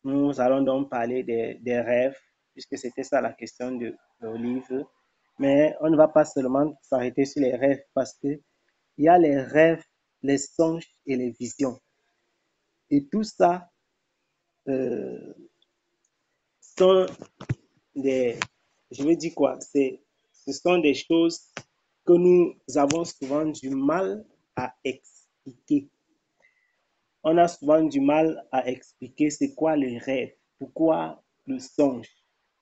Nous allons donc parler des rêves, puisque c'était ça la question de livre. Mais on ne va pas seulement s'arrêter sur les rêves, parce que il y a les rêves, les songes et les visions. Et tout ça euh, sont des, je veux dire quoi, ce sont des choses que nous avons souvent du mal à expliquer. On a souvent du mal à expliquer c'est quoi le rêve, pourquoi le songe,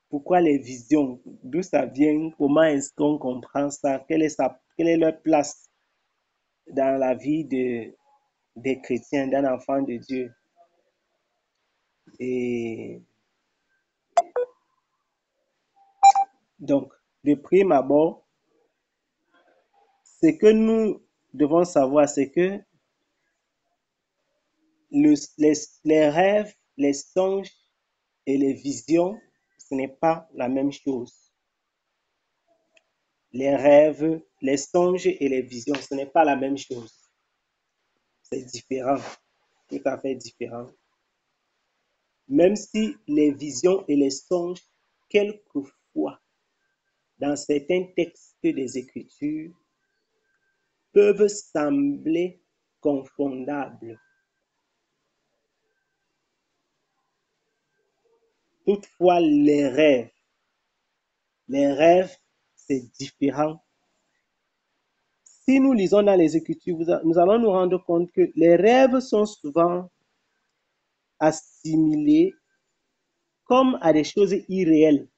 pourquoi les visions, d'où ça vient, comment est-ce qu'on comprend ça, quelle est leur place dans la vie des chrétiens, d'un enfant de Dieu. Et donc, de prime abord, ce que nous devons savoir, c'est que les rêves, les songes et les visions, ce n'est pas la même chose. Les rêves, les songes et les visions, ce n'est pas la même chose. C'est différent, tout à fait différent. Même si les visions et les songes, quelquefois, dans certains textes des Écritures, peuvent sembler confondables. Toutefois, les rêves, c'est différent. Si nous lisons dans les Écritures, nous allons nous rendre compte que les rêves sont souvent assimilés comme à des choses irréelles,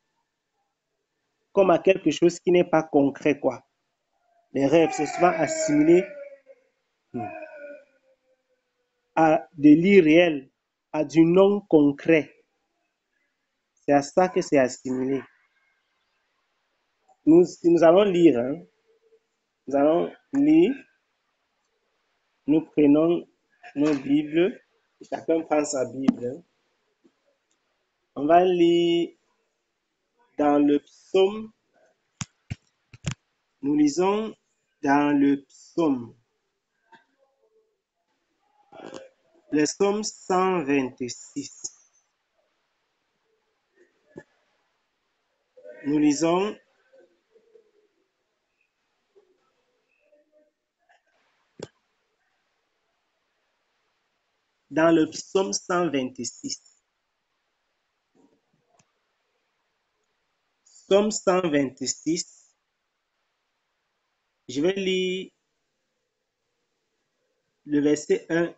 comme à quelque chose qui n'est pas concret, quoi. Les rêves, c'est souvent assimilé à de l'irréel, à du non concret. C'est à ça que c'est assimilé. Nous allons lire, hein. Nous allons lire, nous prenons nos Bibles, chacun prend sa Bible. Hein. On va lire dans le psaume, nous lisons dans le psaume 126. Nous lisons dans le psaume 126. Psaume 126, je vais lire le verset 1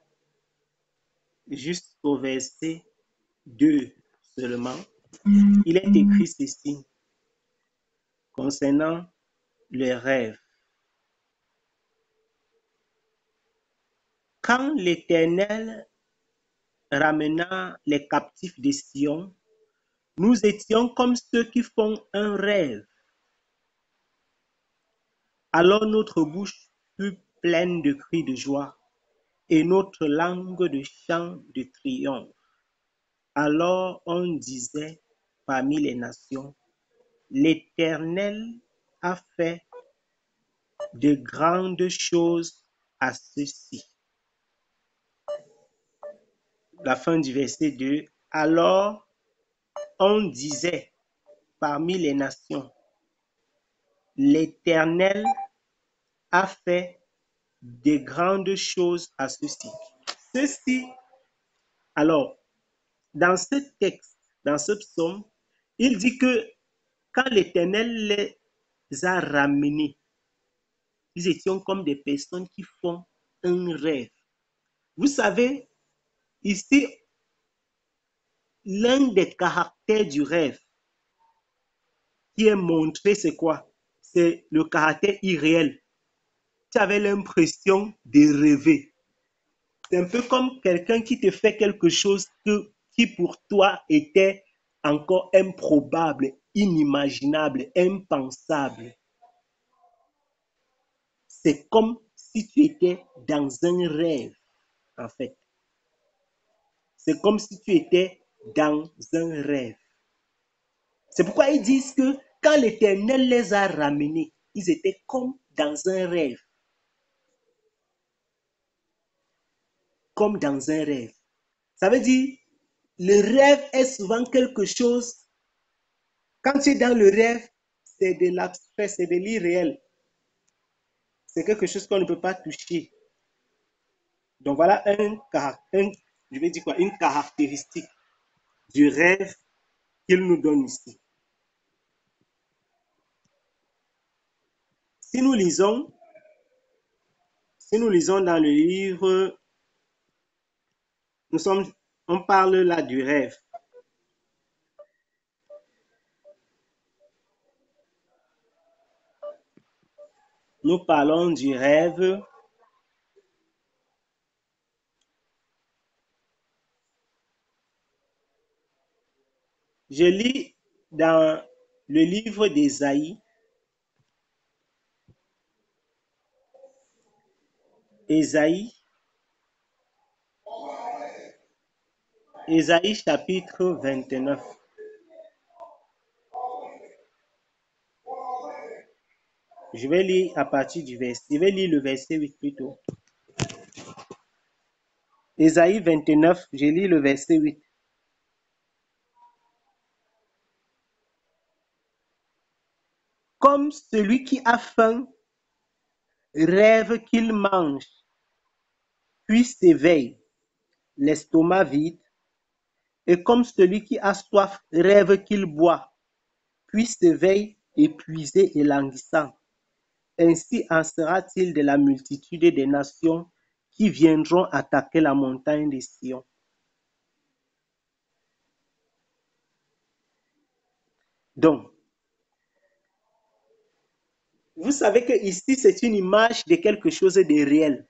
jusqu'au verset 2 seulement. Il est écrit ceci concernant le rêve. Quand l'Éternel ramena les captifs de Sion, nous étions comme ceux qui font un rêve. Alors notre bouche fut pleine de cris de joie et notre langue de chants de triomphe. Alors on disait parmi les nations, l'Éternel a fait de grandes choses à ceux-ci. La fin du verset 2. Alors on disait parmi les nations, l'Éternel a fait de grandes choses à ceux-ci. Ceci, alors, dans ce texte, dans ce psaume, il dit que quand l'Éternel les a ramenés, ils étaient comme des personnes qui font un rêve. Vous savez, ici, l'un des caractères du rêve qui est montré, c'est quoi? C'est le caractère irréel. Tu avais l'impression de rêver. C'est un peu comme quelqu'un qui te fait quelque chose qui pour toi était encore improbable, inimaginable, impensable. C'est comme si tu étais dans un rêve, en fait. C'est comme si tu étais dans un rêve. C'est pourquoi ils disent que quand l'Éternel les a ramenés, ils étaient comme dans un rêve. Comme dans un rêve. Ça veut dire, Le rêve est souvent quelque chose, quand tu es dans le rêve, c'est de l'abstrait, c'est de l'irréel. C'est quelque chose qu'on ne peut pas toucher. Donc voilà je vais dire quoi, une caractéristique du rêve qu'il nous donne ici. Si nous lisons, si nous lisons dans le livre, on parle là du rêve. Nous parlons du rêve. Je lis dans le livre d'Ésaïe, Ésaïe chapitre 29. Je vais lire à partir du verset, je vais lire le verset 8 plutôt. Ésaïe 29, je lis le verset 8. Comme celui qui a faim rêve qu'il mange, puis s'éveille, l'estomac vide, et comme celui qui a soif rêve qu'il boit, puis s'éveille, épuisé et languissant. Ainsi en sera-t-il de la multitude des nations qui viendront attaquer la montagne de Sion. Donc, vous savez que ici, c'est une image de quelque chose de réel.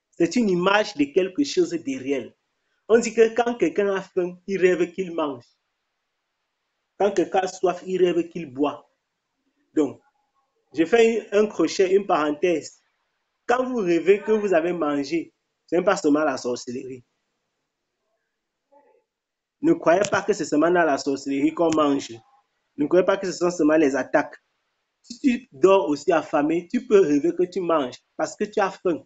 C'est une image de quelque chose de réel. On dit que quand quelqu'un a faim, il rêve qu'il mange. Quand quelqu'un a soif, il rêve qu'il boit. Donc, je fais un crochet, une parenthèse. Quand vous rêvez que vous avez mangé, ce n'est pas seulement la sorcellerie. Ne croyez pas que c'est seulement dans la sorcellerie qu'on mange. Ne croyez pas que ce sont seulement les attaques. Si tu dors aussi affamé, tu peux rêver que tu manges parce que tu as faim.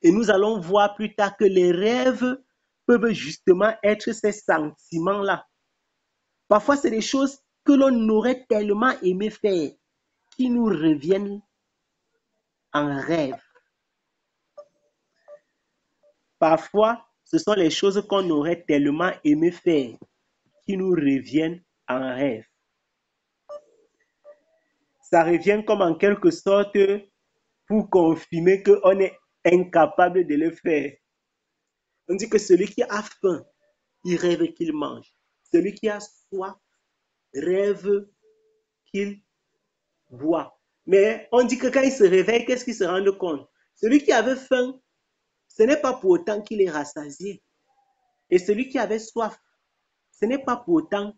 Et nous allons voir plus tard que les rêves peuvent justement être ces sentiments-là. Parfois, c'est des choses que l'on aurait tellement aimé faire qui nous reviennent en rêve. Parfois, ce sont les choses qu'on aurait tellement aimé faire qui nous reviennent en rêve. Ça revient comme en quelque sorte pour confirmer qu'on est incapable de le faire. On dit que celui qui a faim, il rêve qu'il mange. Celui qui a soif, rêve qu'il boit. Mais on dit que quand il se réveille, qu'est-ce qu'il se rend compte? Celui qui avait faim, ce n'est pas pour autant qu'il est rassasié. Et celui qui avait soif, ce n'est pas pour autant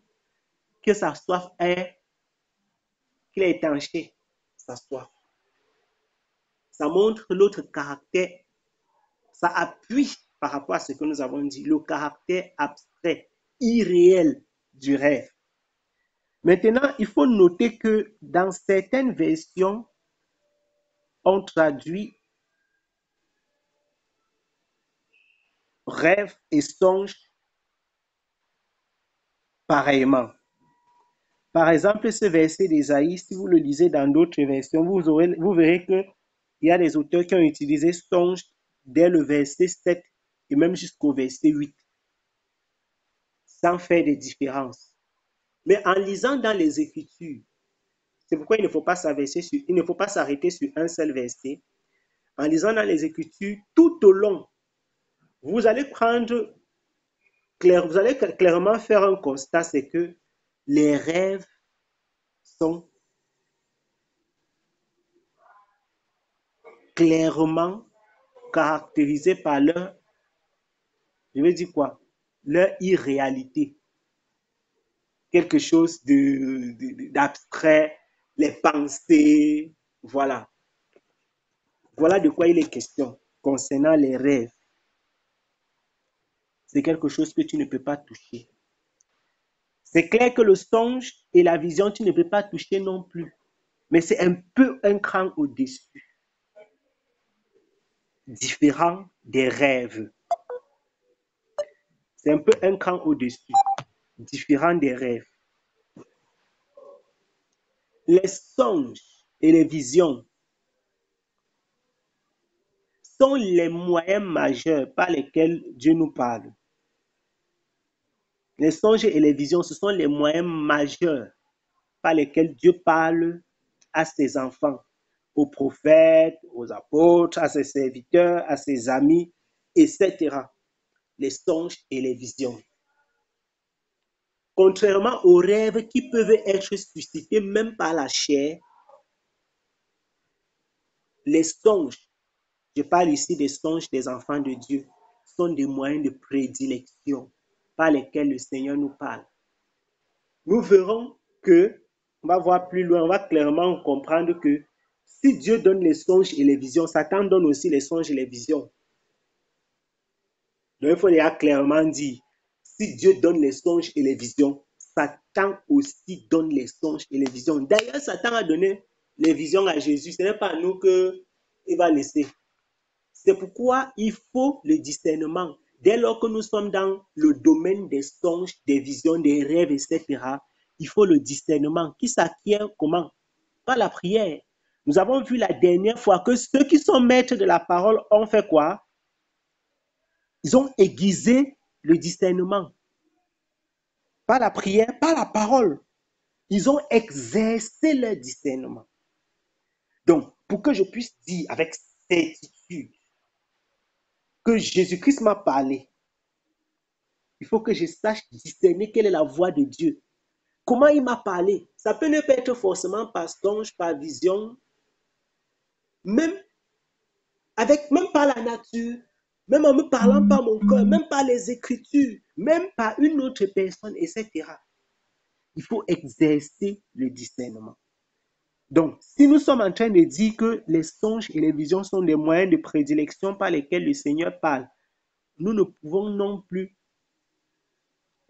que sa soif est, qu'il a étanché sa soif. Ça montre l'autre caractère, ça appuie par rapport à ce que nous avons dit, le caractère abstrait, irréel du rêve. Maintenant, il faut noter que dans certaines versions, on traduit rêve et songe pareillement. Par exemple, ce verset d'Ésaïe, si vous le lisez dans d'autres versions, vous verrez qu'il y a des auteurs qui ont utilisé songe dès le verset 7 et même jusqu'au verset 8, sans faire de différence. Mais en lisant dans les Écritures, c'est pourquoi il ne faut pas s'arrêter sur un seul verset. En lisant dans les Écritures, tout au long, vous allez clairement faire un constat, c'est que les rêves sont clairement caractérisés par leur, je vais dire quoi, leur irréalité. Quelque chose d'abstrait, les pensées, voilà. Voilà de quoi il est question concernant les rêves. C'est quelque chose que tu ne peux pas toucher. C'est clair que le songe et la vision, tu ne peux pas toucher non plus. Mais c'est un peu un cran au-dessus. différent des rêves. C'est un peu un cran au-dessus, différent des rêves. Les songes et les visions sont les moyens majeurs par lesquels Dieu nous parle. Les songes et les visions, ce sont les moyens majeurs par lesquels Dieu parle à ses enfants, aux prophètes, aux apôtres, à ses serviteurs, à ses amis, etc. Les songes et les visions. Contrairement aux rêves qui peuvent être suscités même par la chair, les songes, je parle ici des songes des enfants de Dieu, sont des moyens de prédilection par lesquels le Seigneur nous parle. Nous verrons que, on va voir plus loin, on va clairement comprendre que si Dieu donne les songes et les visions, Satan donne aussi les songes et les visions. Donc il faut déjà clairement dire, si Dieu donne les songes et les visions, Satan aussi donne les songes et les visions. D'ailleurs, Satan a donné les visions à Jésus. Ce n'est pas à nous qu'il va laisser. C'est pourquoi il faut le discernement. Dès lors que nous sommes dans le domaine des songes, des visions, des rêves, etc., il faut le discernement qui s'acquiert comment? Par la prière. Nous avons vu la dernière fois que ceux qui sont maîtres de la parole ont fait quoi? Ils ont aiguisé le discernement. Par la prière, par la parole. Ils ont exercé leur discernement. Donc, pour que je puisse dire avec certitude que Jésus-Christ m'a parlé, il faut que je sache discerner quelle est la voix de Dieu. Comment il m'a parlé? Ça peut ne pas être forcément par songe, par vision, même par la nature, même en me parlant par mon cœur, même par les Écritures, même par une autre personne, etc. Il faut exercer le discernement. Donc, si nous sommes en train de dire que les songes et les visions sont des moyens de prédilection par lesquels le Seigneur parle, nous ne pouvons non plus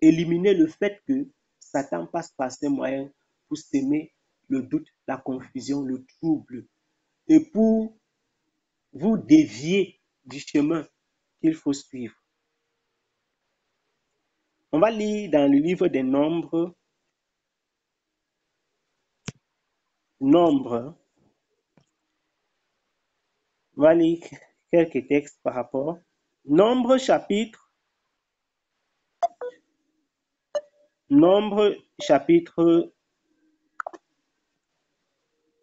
éliminer le fait que Satan passe par ces moyens pour semer le doute, la confusion, le trouble et pour vous dévier du chemin qu'il faut suivre. On va lire dans le livre des Nombres. On va lire quelques textes par rapport. Nombre chapitre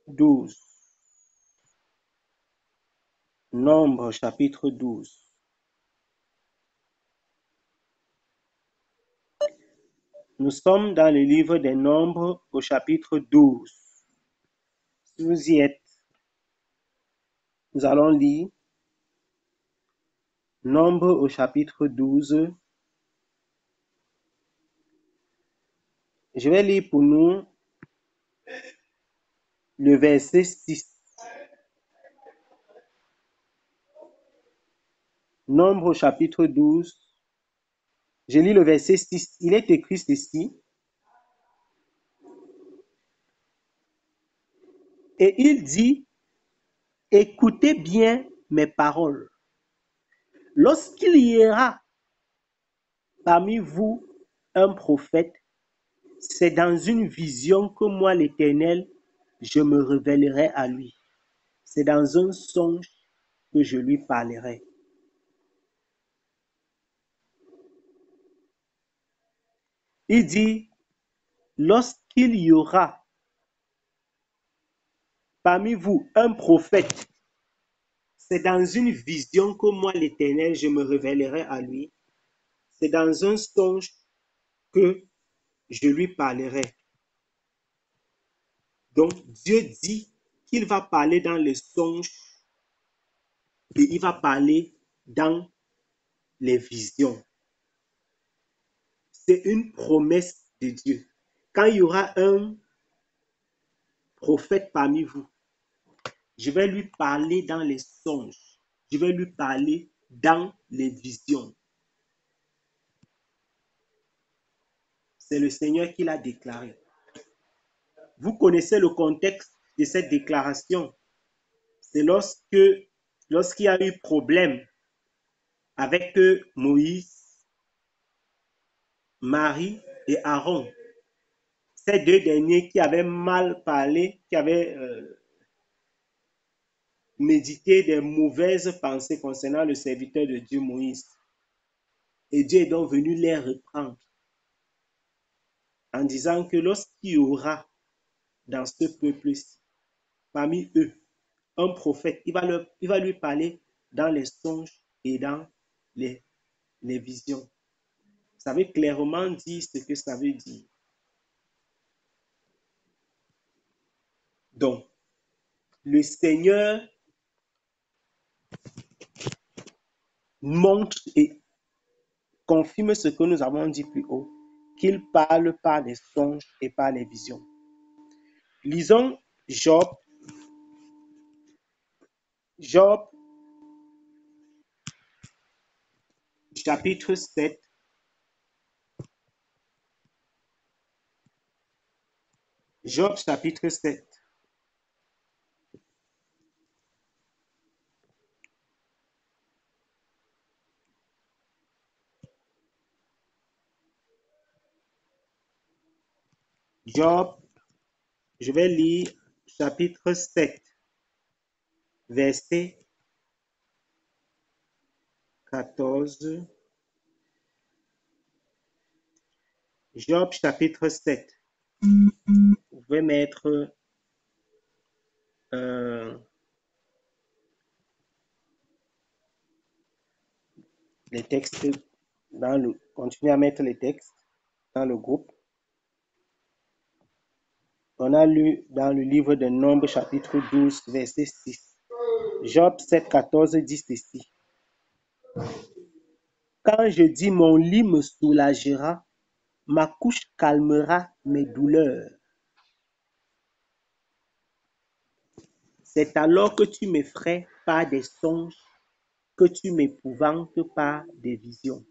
12. Nombre chapitre 12. Nous sommes dans le livre des Nombres au chapitre 12. Si vous y êtes, nous allons lire Nombre au chapitre 12. Je vais lire pour nous le verset 6. Nombre au chapitre 12. Je lis le verset 6. Il est écrit ceci. Et il dit, écoutez bien mes paroles. Lorsqu'il y aura parmi vous un prophète, c'est dans une vision que moi, l'Éternel, je me révélerai à lui. C'est dans un songe que je lui parlerai. Il dit, lorsqu'il y aura parmi vous un prophète, c'est dans une vision que moi, l'Éternel, je me révélerai à lui. C'est dans un songe que je lui parlerai. Donc, Dieu dit qu'il va parler dans les songes et il va parler dans les visions. C'est une promesse de Dieu. Quand il y aura un prophète parmi vous, je vais lui parler dans les songes. Je vais lui parler dans les visions. C'est le Seigneur qui l'a déclaré. Vous connaissez le contexte de cette déclaration. C'est lorsque lorsqu'il y a eu problème avec Moïse, Marie et Aaron, ces deux derniers qui avaient mal parlé, qui avaient médité des mauvaises pensées concernant le serviteur de Dieu Moïse. Et Dieu est donc venu les reprendre en disant que lorsqu'il y aura dans ce peuple-ci, parmi eux, un prophète, il va lui parler dans les songes et dans les visions. Ça veut clairement dire ce que ça veut dire. Donc, le Seigneur montre et confirme ce que nous avons dit plus haut, qu'il parle par les songes et par les visions. Lisons Job, chapitre 7. Job, chapitre 7. Job, je vais lire chapitre 7, verset 14. Job, chapitre 7. Vous pouvez mettre les textes continuez à mettre les textes dans le groupe. On a lu dans le livre de Nombres, chapitre 12, verset 6. Job 7, 14 dit ceci. Quand je dis mon lit me soulagera, ma couche calmera mes douleurs. C'est alors que tu m'effraies par des songes, que tu m'épouvantes par des visions.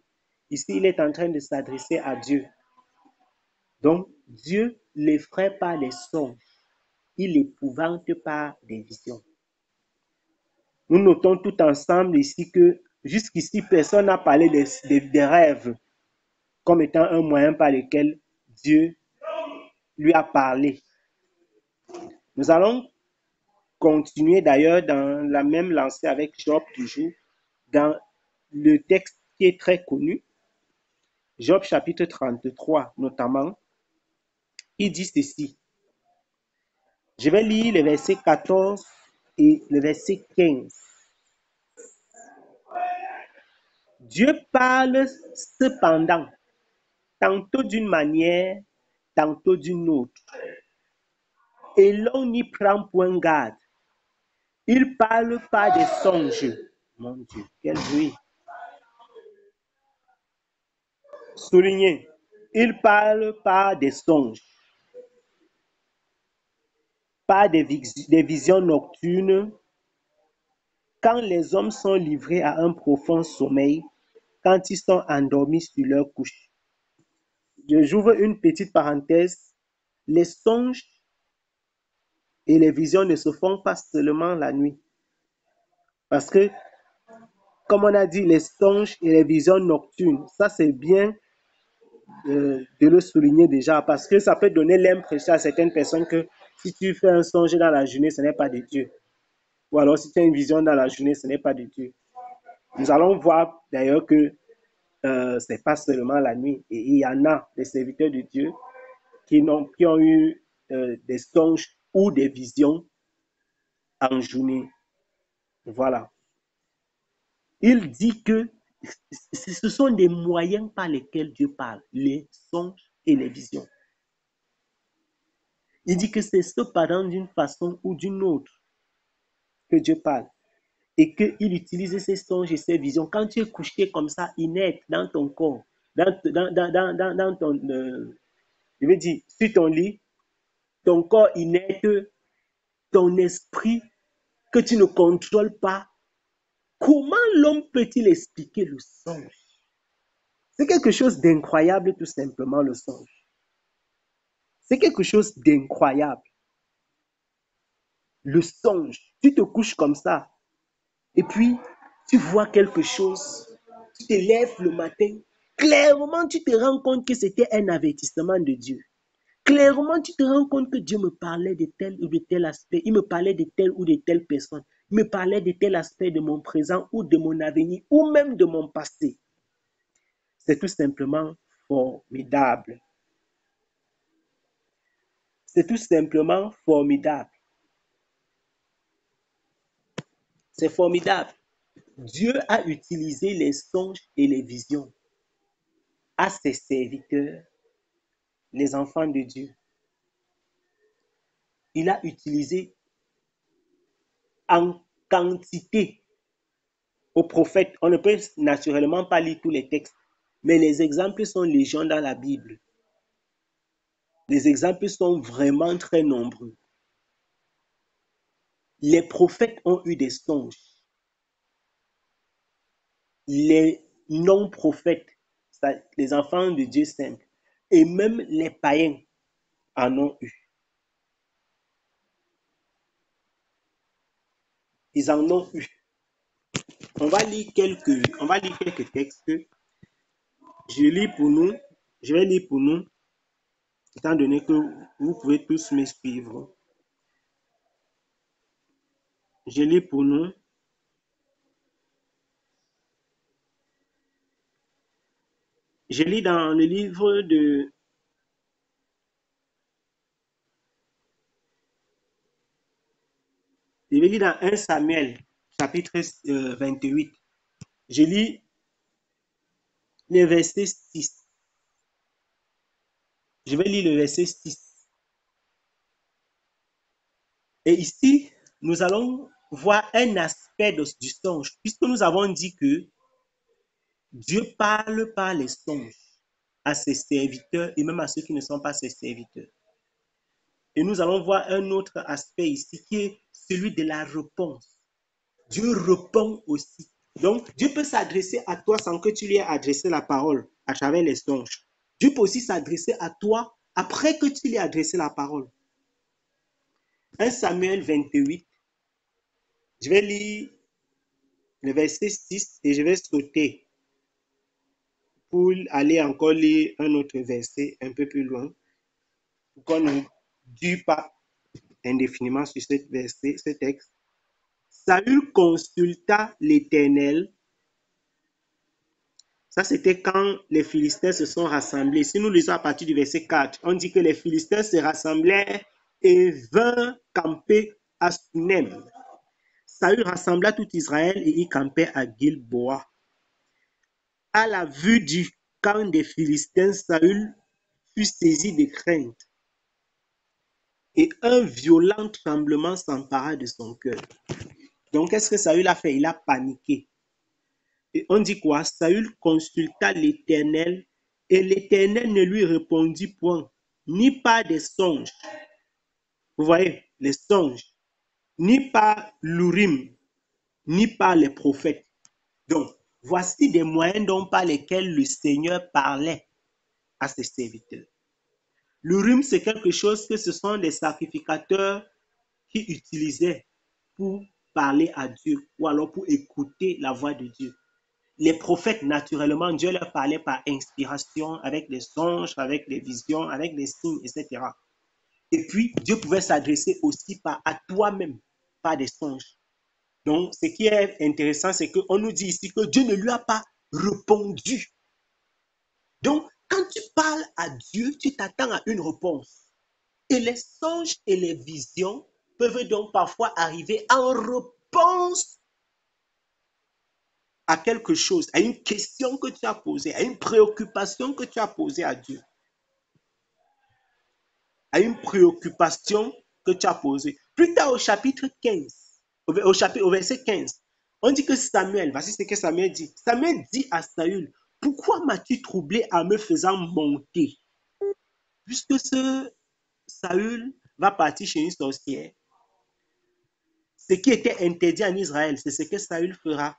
Ici, il est en train de s'adresser à Dieu. Donc, Dieu l'effraie par les songes. Il l'épouvante par des visions. Nous notons tout ensemble ici que jusqu'ici, personne n'a parlé des rêves comme étant un moyen par lequel Dieu lui a parlé. Nous allons continuer d'ailleurs dans la même lancée avec Job toujours, dans le texte qui est très connu, Job chapitre 33 notamment, il dit ceci. Je vais lire le verset 14 et le verset 15. Dieu parle cependant, tantôt d'une manière, tantôt d'une autre, et l'on n'y prend point garde. Il parle par des songes. Mon Dieu, quel bruit. Soulignez, il parle par des songes, par des visions nocturnes, quand les hommes sont livrés à un profond sommeil, quand ils sont endormis sur leur couche. J'ouvre une petite parenthèse. Les songes et les visions ne se font pas seulement la nuit. Parce que, comme on a dit, les songes et les visions nocturnes, ça c'est bien de le souligner déjà, parce que ça peut donner l'impression à certaines personnes que si tu fais un songe dans la journée, ce n'est pas de Dieu. Ou alors si tu as une vision dans la journée, ce n'est pas de Dieu. Nous allons voir d'ailleurs que ce n'est pas seulement la nuit. Et il y en a des serviteurs de Dieu qui ont eu des songes ou des visions en journée. Voilà. Il dit que ce sont des moyens par lesquels Dieu parle, les songes et les visions. Il dit que c'est cependant d'une façon ou d'une autre que Dieu parle et qu'il utilise ces songes et ces visions. Quand tu es couché comme ça, inerte dans ton corps, dans ton, je veux dire, sur ton lit, ton corps inerte, ton esprit que tu ne contrôles pas, comment l'homme peut-il expliquer le songe? C'est quelque chose d'incroyable, tout simplement, le songe. C'est quelque chose d'incroyable. Le songe, tu te couches comme ça. Et puis, tu vois quelque chose, tu te lèves le matin, clairement tu te rends compte que c'était un avertissement de Dieu. Clairement, tu te rends compte que Dieu me parlait de tel ou de tel aspect. Il me parlait de telle ou de telle personne. Il me parlait de tel aspect de mon présent ou de mon avenir ou même de mon passé. C'est tout simplement formidable. C'est tout simplement formidable. C'est formidable. Dieu a utilisé les songes et les visions à ses serviteurs, les enfants de Dieu. Il a utilisé en quantité aux prophètes. On ne peut naturellement pas lire tous les textes, mais les exemples sont légion dans la Bible. Les exemples sont vraiment très nombreux. Les prophètes ont eu des songes. Les non-prophètes, les enfants de Dieu simples, et même les païens en ont eu. Ils en ont eu. On va lire quelques textes. Je lis pour nous. Je vais lire pour nous, étant donné que vous pouvez tous me suivre. Je lis pour nous. Je lis dans le livre de... Je vais lire dans 1 Samuel, chapitre 28. Je lis le verset 6. Je vais lire le verset 6. Et ici, nous allons voir un aspect du songe, puisque nous avons dit que Dieu parle par les songes à ses serviteurs et même à ceux qui ne sont pas ses serviteurs. Et nous allons voir un autre aspect ici qui est celui de la réponse. Dieu répond aussi. Donc, Dieu peut s'adresser à toi sans que tu lui aies adressé la parole à travers les songes. Dieu peut aussi s'adresser à toi après que tu lui aies adressé la parole. 1 Samuel 28, je vais lire le verset 6 et je vais sauter pour aller encore lire un autre verset un peu plus loin pour qu'on ne dure pas indéfiniment sur ce texte. Saül consulta l'Éternel. Ça, c'était quand les Philistins se sont rassemblés. Si nous lisons à partir du verset 4, on dit que les Philistins se rassemblèrent et vinrent camper à Sunem. Saül rassembla tout Israël et y campait à Gilboa. À la vue du camp des Philistins, Saül fut saisi de crainte et un violent tremblement s'empara de son cœur. Donc, qu'est-ce que Saül a fait? Il a paniqué. Et on dit quoi? Saül consulta l'Éternel et l'Éternel ne lui répondit point, ni par des songes. Vous voyez, les songes, ni par l'Urim, ni par les prophètes. Donc, voici des moyens dont par lesquels le Seigneur parlait à ses serviteurs. L'Urim, c'est quelque chose que ce sont des sacrificateurs qui utilisaient pour parler à Dieu ou alors pour écouter la voix de Dieu. Les prophètes, naturellement, Dieu leur parlait par inspiration, avec les songes, avec les visions, avec les signes, etc. Et puis, Dieu pouvait s'adresser aussi à toi-même, par des songes. Donc, ce qui est intéressant, c'est qu'on nous dit ici que Dieu ne lui a pas répondu. Donc, quand tu parles à Dieu, tu t'attends à une réponse. Et les songes et les visions peuvent donc parfois arriver en réponse à quelque chose, à une question que tu as posée, à une préoccupation que tu as posée à Dieu. À une préoccupation que tu as posée. Plus tard au chapitre 15, au verset 15, on dit que Samuel, voici ce que Samuel dit. Samuel dit à Saül, pourquoi m'as-tu troublé en me faisant monter? Puisque ce Saül va partir chez une sorcière. Ce qui était interdit en Israël, c'est ce que Saül fera.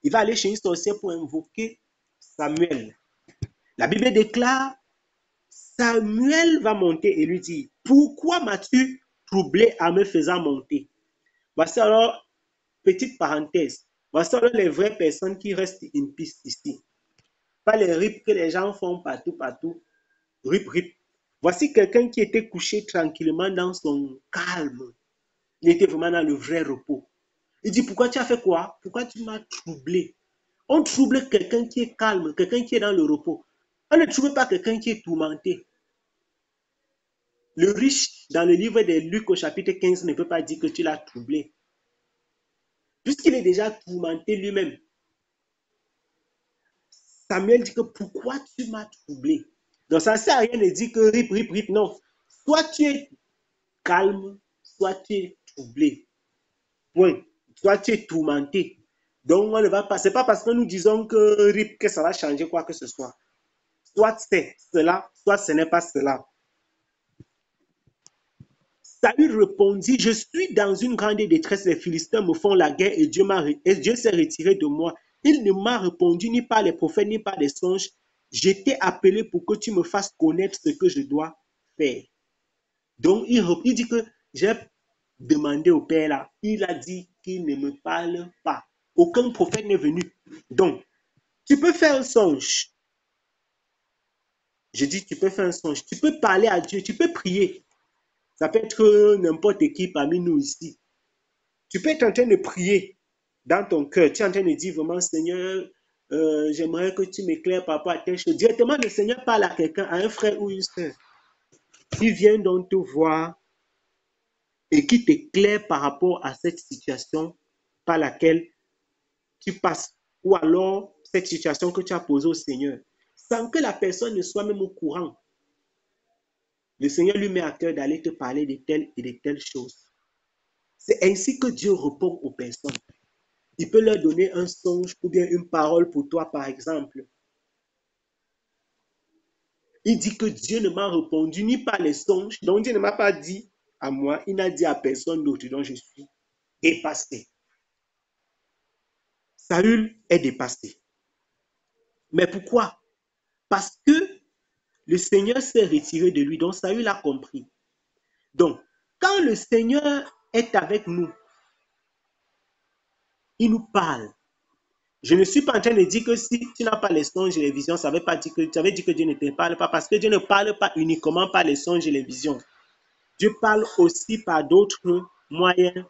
Il va aller chez une sorcière pour invoquer Samuel. La Bible déclare, Samuel va monter et lui dit, pourquoi m'as-tu troublé en me faisant monter? Voici alors petite parenthèse. Voici alors les vraies personnes qui restent in peace ici. Pas les rips que les gens font partout, partout. Rip, rip. Voici quelqu'un qui était couché tranquillement dans son calme. Il était vraiment dans le vrai repos. Il dit, pourquoi tu as fait quoi? Pourquoi tu m'as troublé? On trouble quelqu'un qui est calme, quelqu'un qui est dans le repos. On ne trouve pas quelqu'un qui est tourmenté. Le riche, dans le livre de Luc au chapitre 15, ne peut pas dire que tu l'as troublé. Puisqu'il est déjà tourmenté lui-même. Samuel dit que pourquoi tu m'as troublé? Donc ça ne sert à rien de dire que rip, rip, rip. Non. Soit tu es calme, soit tu es troublé. Point. Soit tu es tourmenté. Donc on ne va pas. C'est pas parce que nous disons que rip que ça va changer quoi que ce soit. Soit c'est cela, soit ce n'est pas cela. Saül répondit, je suis dans une grande détresse, les Philistins me font la guerre et Dieu s'est retiré de moi. Il ne m'a répondu ni par les prophètes, ni par les songes. Je t'ai appelé pour que tu me fasses connaître ce que je dois faire. Donc, il dit que j'ai demandé au Père là, il a dit qu'il ne me parle pas. Aucun prophète n'est venu. Donc, tu peux faire un songe. Je dis, tu peux faire un songe. Tu peux parler à Dieu, tu peux prier. Ça peut être n'importe qui parmi nous ici. Tu peux être en train de prier dans ton cœur. Tu es en train de dire vraiment, Seigneur, j'aimerais que tu m'éclaires par rapport à telle chose. Directement, le Seigneur parle à quelqu'un, à un frère ou une soeur. Il vient donc te voir et qui t'éclaire par rapport à cette situation par laquelle tu passes. Ou alors, cette situation que tu as posée au Seigneur. Sans que la personne ne soit même au courant. Le Seigneur lui met à cœur d'aller te parler de telle et de telle choses. C'est ainsi que Dieu répond aux personnes. Il peut leur donner un songe ou bien une parole pour toi, par exemple. Il dit que Dieu ne m'a répondu ni par les songes, donc Dieu ne m'a pas dit à moi, il n'a dit à personne d'autre, donc je suis dépassé. Saül est dépassé. Mais pourquoi? Parce que le Seigneur s'est retiré de lui, donc Saül a compris. Donc, quand le Seigneur est avec nous, il nous parle. Je ne suis pas en train de dire que si tu n'as pas les songes et les visions, ça veut pas dire que, ça veut dire que Dieu ne te parle pas, parce que Dieu ne parle pas uniquement par les songes et les visions. Dieu parle aussi par d'autres moyens.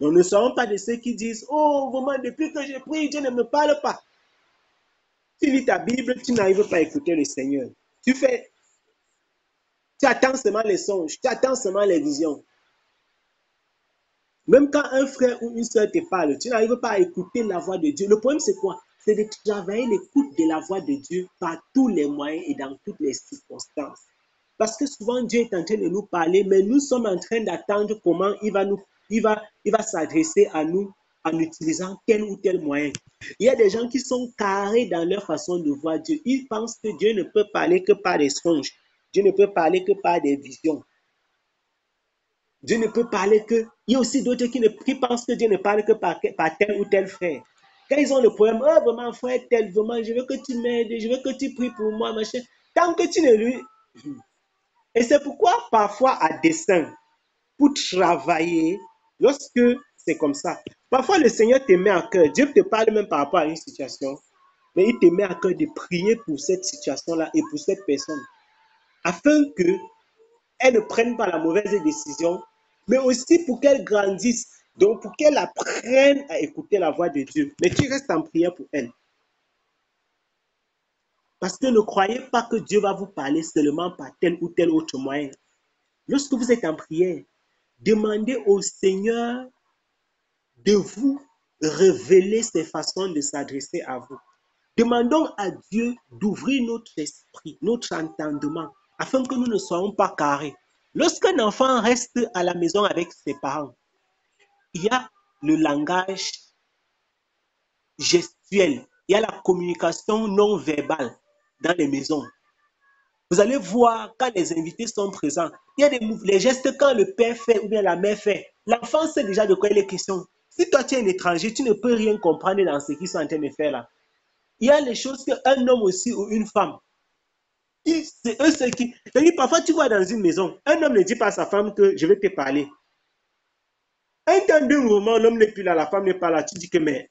Donc ne soyons pas de ceux qui disent, oh, vraiment, depuis que je prie, Dieu ne me parle pas. Tu lis ta Bible, tu n'arrives pas à écouter le Seigneur. Tu attends seulement les songes, tu attends seulement les visions. Même quand un frère ou une soeur te parle, tu n'arrives pas à écouter la voix de Dieu. Le problème, c'est quoi? C'est de travailler l'écoute de la voix de Dieu par tous les moyens et dans toutes les circonstances. Parce que souvent, Dieu est en train de nous parler, mais nous sommes en train d'attendre comment il va s'adresser à nous en utilisant tel ou tel moyen. Il y a des gens qui sont carrés dans leur façon de voir Dieu. Ils pensent que Dieu ne peut parler que par des songes. Dieu ne peut parler que par des visions. Dieu ne peut parler que... Il y a aussi d'autres qui pensent que Dieu ne parle que par tel ou tel frère. Quand ils ont le problème, oh vraiment frère tel, vraiment, je veux que tu m'aides, je veux que tu pries pour moi, machin. Tant que tu ne lui... Et c'est pourquoi parfois à dessein, pour travailler, lorsque c'est comme ça, parfois le Seigneur te met à cœur, Dieu te parle même par rapport à une situation, mais il te met à cœur de prier pour cette situation-là et pour cette personne, afin qu'elle ne prenne pas la mauvaise décision, mais aussi pour qu'elle grandisse, donc pour qu'elle apprenne à écouter la voix de Dieu. Mais tu restes en prière pour elle. Parce que ne croyez pas que Dieu va vous parler seulement par tel ou tel autre moyen. Lorsque vous êtes en prière, demandez au Seigneur de vous révéler ses façons de s'adresser à vous. Demandons à Dieu d'ouvrir notre esprit, notre entendement, afin que nous ne soyons pas carrés. Lorsqu'un enfant reste à la maison avec ses parents, il y a le langage gestuel, il y a la communication non verbale dans les maisons. Vous allez voir quand les invités sont présents, il y a les gestes quand le père fait ou bien la mère fait. L'enfant sait déjà de quoi il est question. Si toi tu es un étranger, tu ne peux rien comprendre dans ce qu'ils sont en train de faire là. Il y a les choses qu'un homme aussi ou une femme, c'est eux ceux qui... C'est-à-dire, parfois tu vois dans une maison, un homme ne dit pas à sa femme que je vais te parler. Un temps d'un moment, l'homme n'est plus là, la femme n'est pas là. Tu dis que, mais.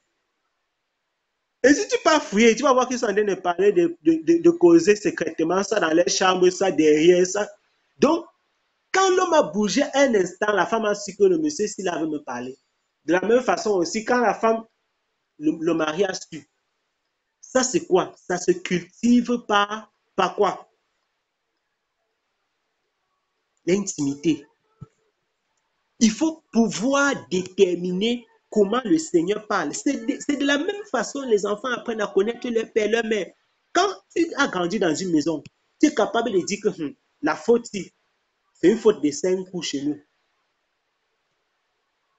Et si tu pars fouiller, tu vas voir qu'ils sont en train de parler, de causer secrètement ça dans les chambres, ça derrière, ça. Donc, quand l'homme a bougé un instant, la femme a su que le monsieur, s'il avait me parler. De la même façon aussi, quand la femme, le mari a su. Ça, c'est quoi? Ça se cultive par quoi? L'intimité. Il faut pouvoir déterminer comment le Seigneur parle. C'est de la même façon que les enfants apprennent à connaître leur père, leur mère. Quand tu as grandi dans une maison, tu es capable de dire que la faute, c'est une faute de 5 coups chez nous.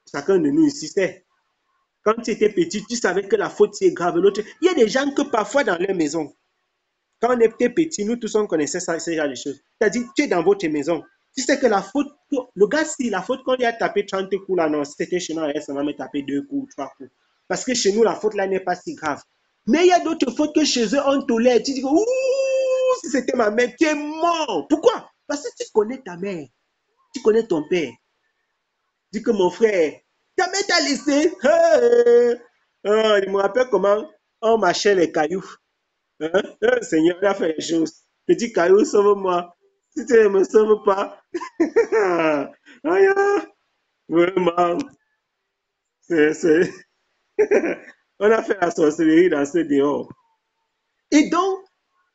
Chacun de nous ici sait. Quand tu étais petit, tu savais que la faute, c'est grave. L'autre, il y a des gens que parfois dans leur maison, quand on était petit, nous tous on connaissait ça, ce genre de choses. C'est-à-dire, tu es dans votre maison. Tu sais que la faute, le gars, si la faute qu'on lui a tapé 30 coups là, non, si c'était chez nous, ça va me taper 2 coups, 3 coups. Parce que chez nous, la faute là n'est pas si grave. Mais il y a d'autres fautes que chez eux, on tolère. Tu dis que, ouh, si c'était ma mère, tu es mort. Pourquoi? Parce que tu connais ta mère, tu connais ton père. Dis que mon frère, ta mère t'a laissé. Il me rappelle comment on marchait les cailloux. Hein? Seigneur, il a fait les choses. Petit caillou, sauve-moi. Si tu ne me sauves pas, aïe, vraiment, c'est, on a fait la sorcellerie dans ce dehors. Et donc,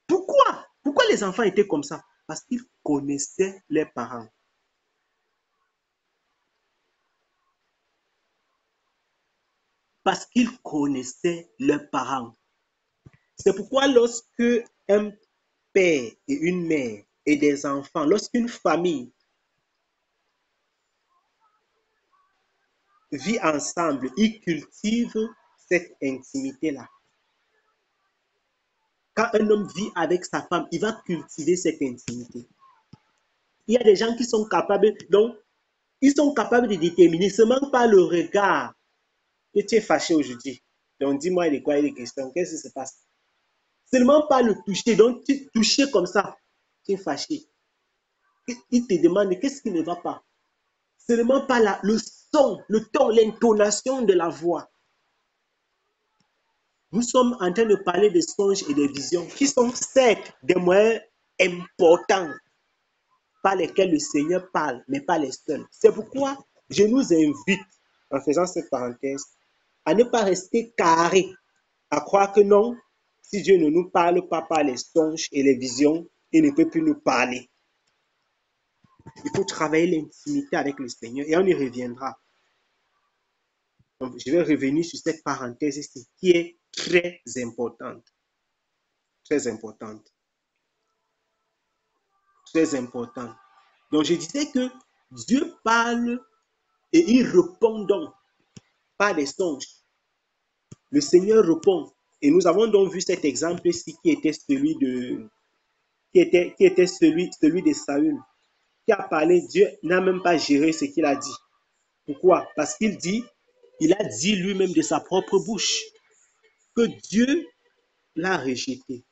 pourquoi les enfants étaient comme ça? Parce qu'ils connaissaient leurs parents. Parce qu'ils connaissaient leurs parents. C'est pourquoi lorsque un père et une mère et des enfants, lorsqu'une famille vit ensemble, ils cultivent cette intimité-là. Quand un homme vit avec sa femme, il va cultiver cette intimité. Il y a des gens qui sont capables, donc, ils sont capables de déterminer seulement par le regard que tu es fâché aujourd'hui. Donc, dis-moi de quoi il est question, qu'est-ce qui se passe? Seulement par le toucher, donc tu touches comme ça, tu es fâché. Il te demande qu'est-ce qui ne va pas. Seulement par le son, le ton, l'intonation de la voix. Nous sommes en train de parler des songes et des visions qui sont certes des moyens importants par lesquels le Seigneur parle, mais pas les seuls. C'est pourquoi je nous invite, en faisant cette parenthèse, à ne pas rester carré, à croire que non, si Dieu ne nous parle pas par les songes et les visions, il ne peut plus nous parler. Il faut travailler l'intimité avec le Seigneur et on y reviendra. Donc, je vais revenir sur cette parenthèse ici qui est très importante. Très importante. Très importante. Donc, je disais que Dieu parle et il répond donc par des songes. Le Seigneur répond. Et nous avons donc vu cet exemple ici qui était celui de Saül, qui a parlé. Dieu n'a même pas géré ce qu'il a dit. Pourquoi? Parce il a dit lui-même de sa propre bouche que Dieu l'a rejeté.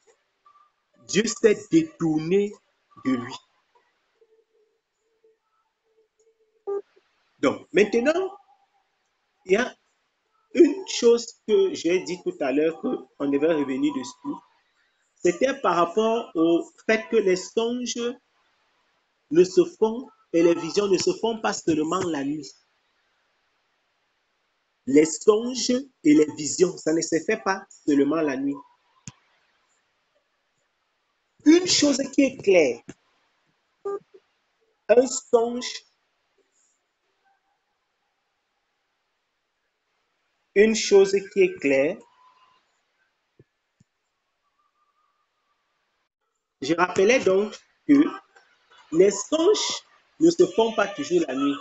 Dieu s'est détourné de lui. Donc, maintenant, il y a une chose que j'ai dit tout à l'heure qu'on devait revenir dessus. C'était par rapport au fait que les songes ne se font et les visions ne se font pas seulement la nuit. Les songes et les visions, ça ne se fait pas seulement la nuit. Une chose qui est claire, un songe, une chose qui est claire, je rappelais donc que les songes ne se font pas toujours la nuit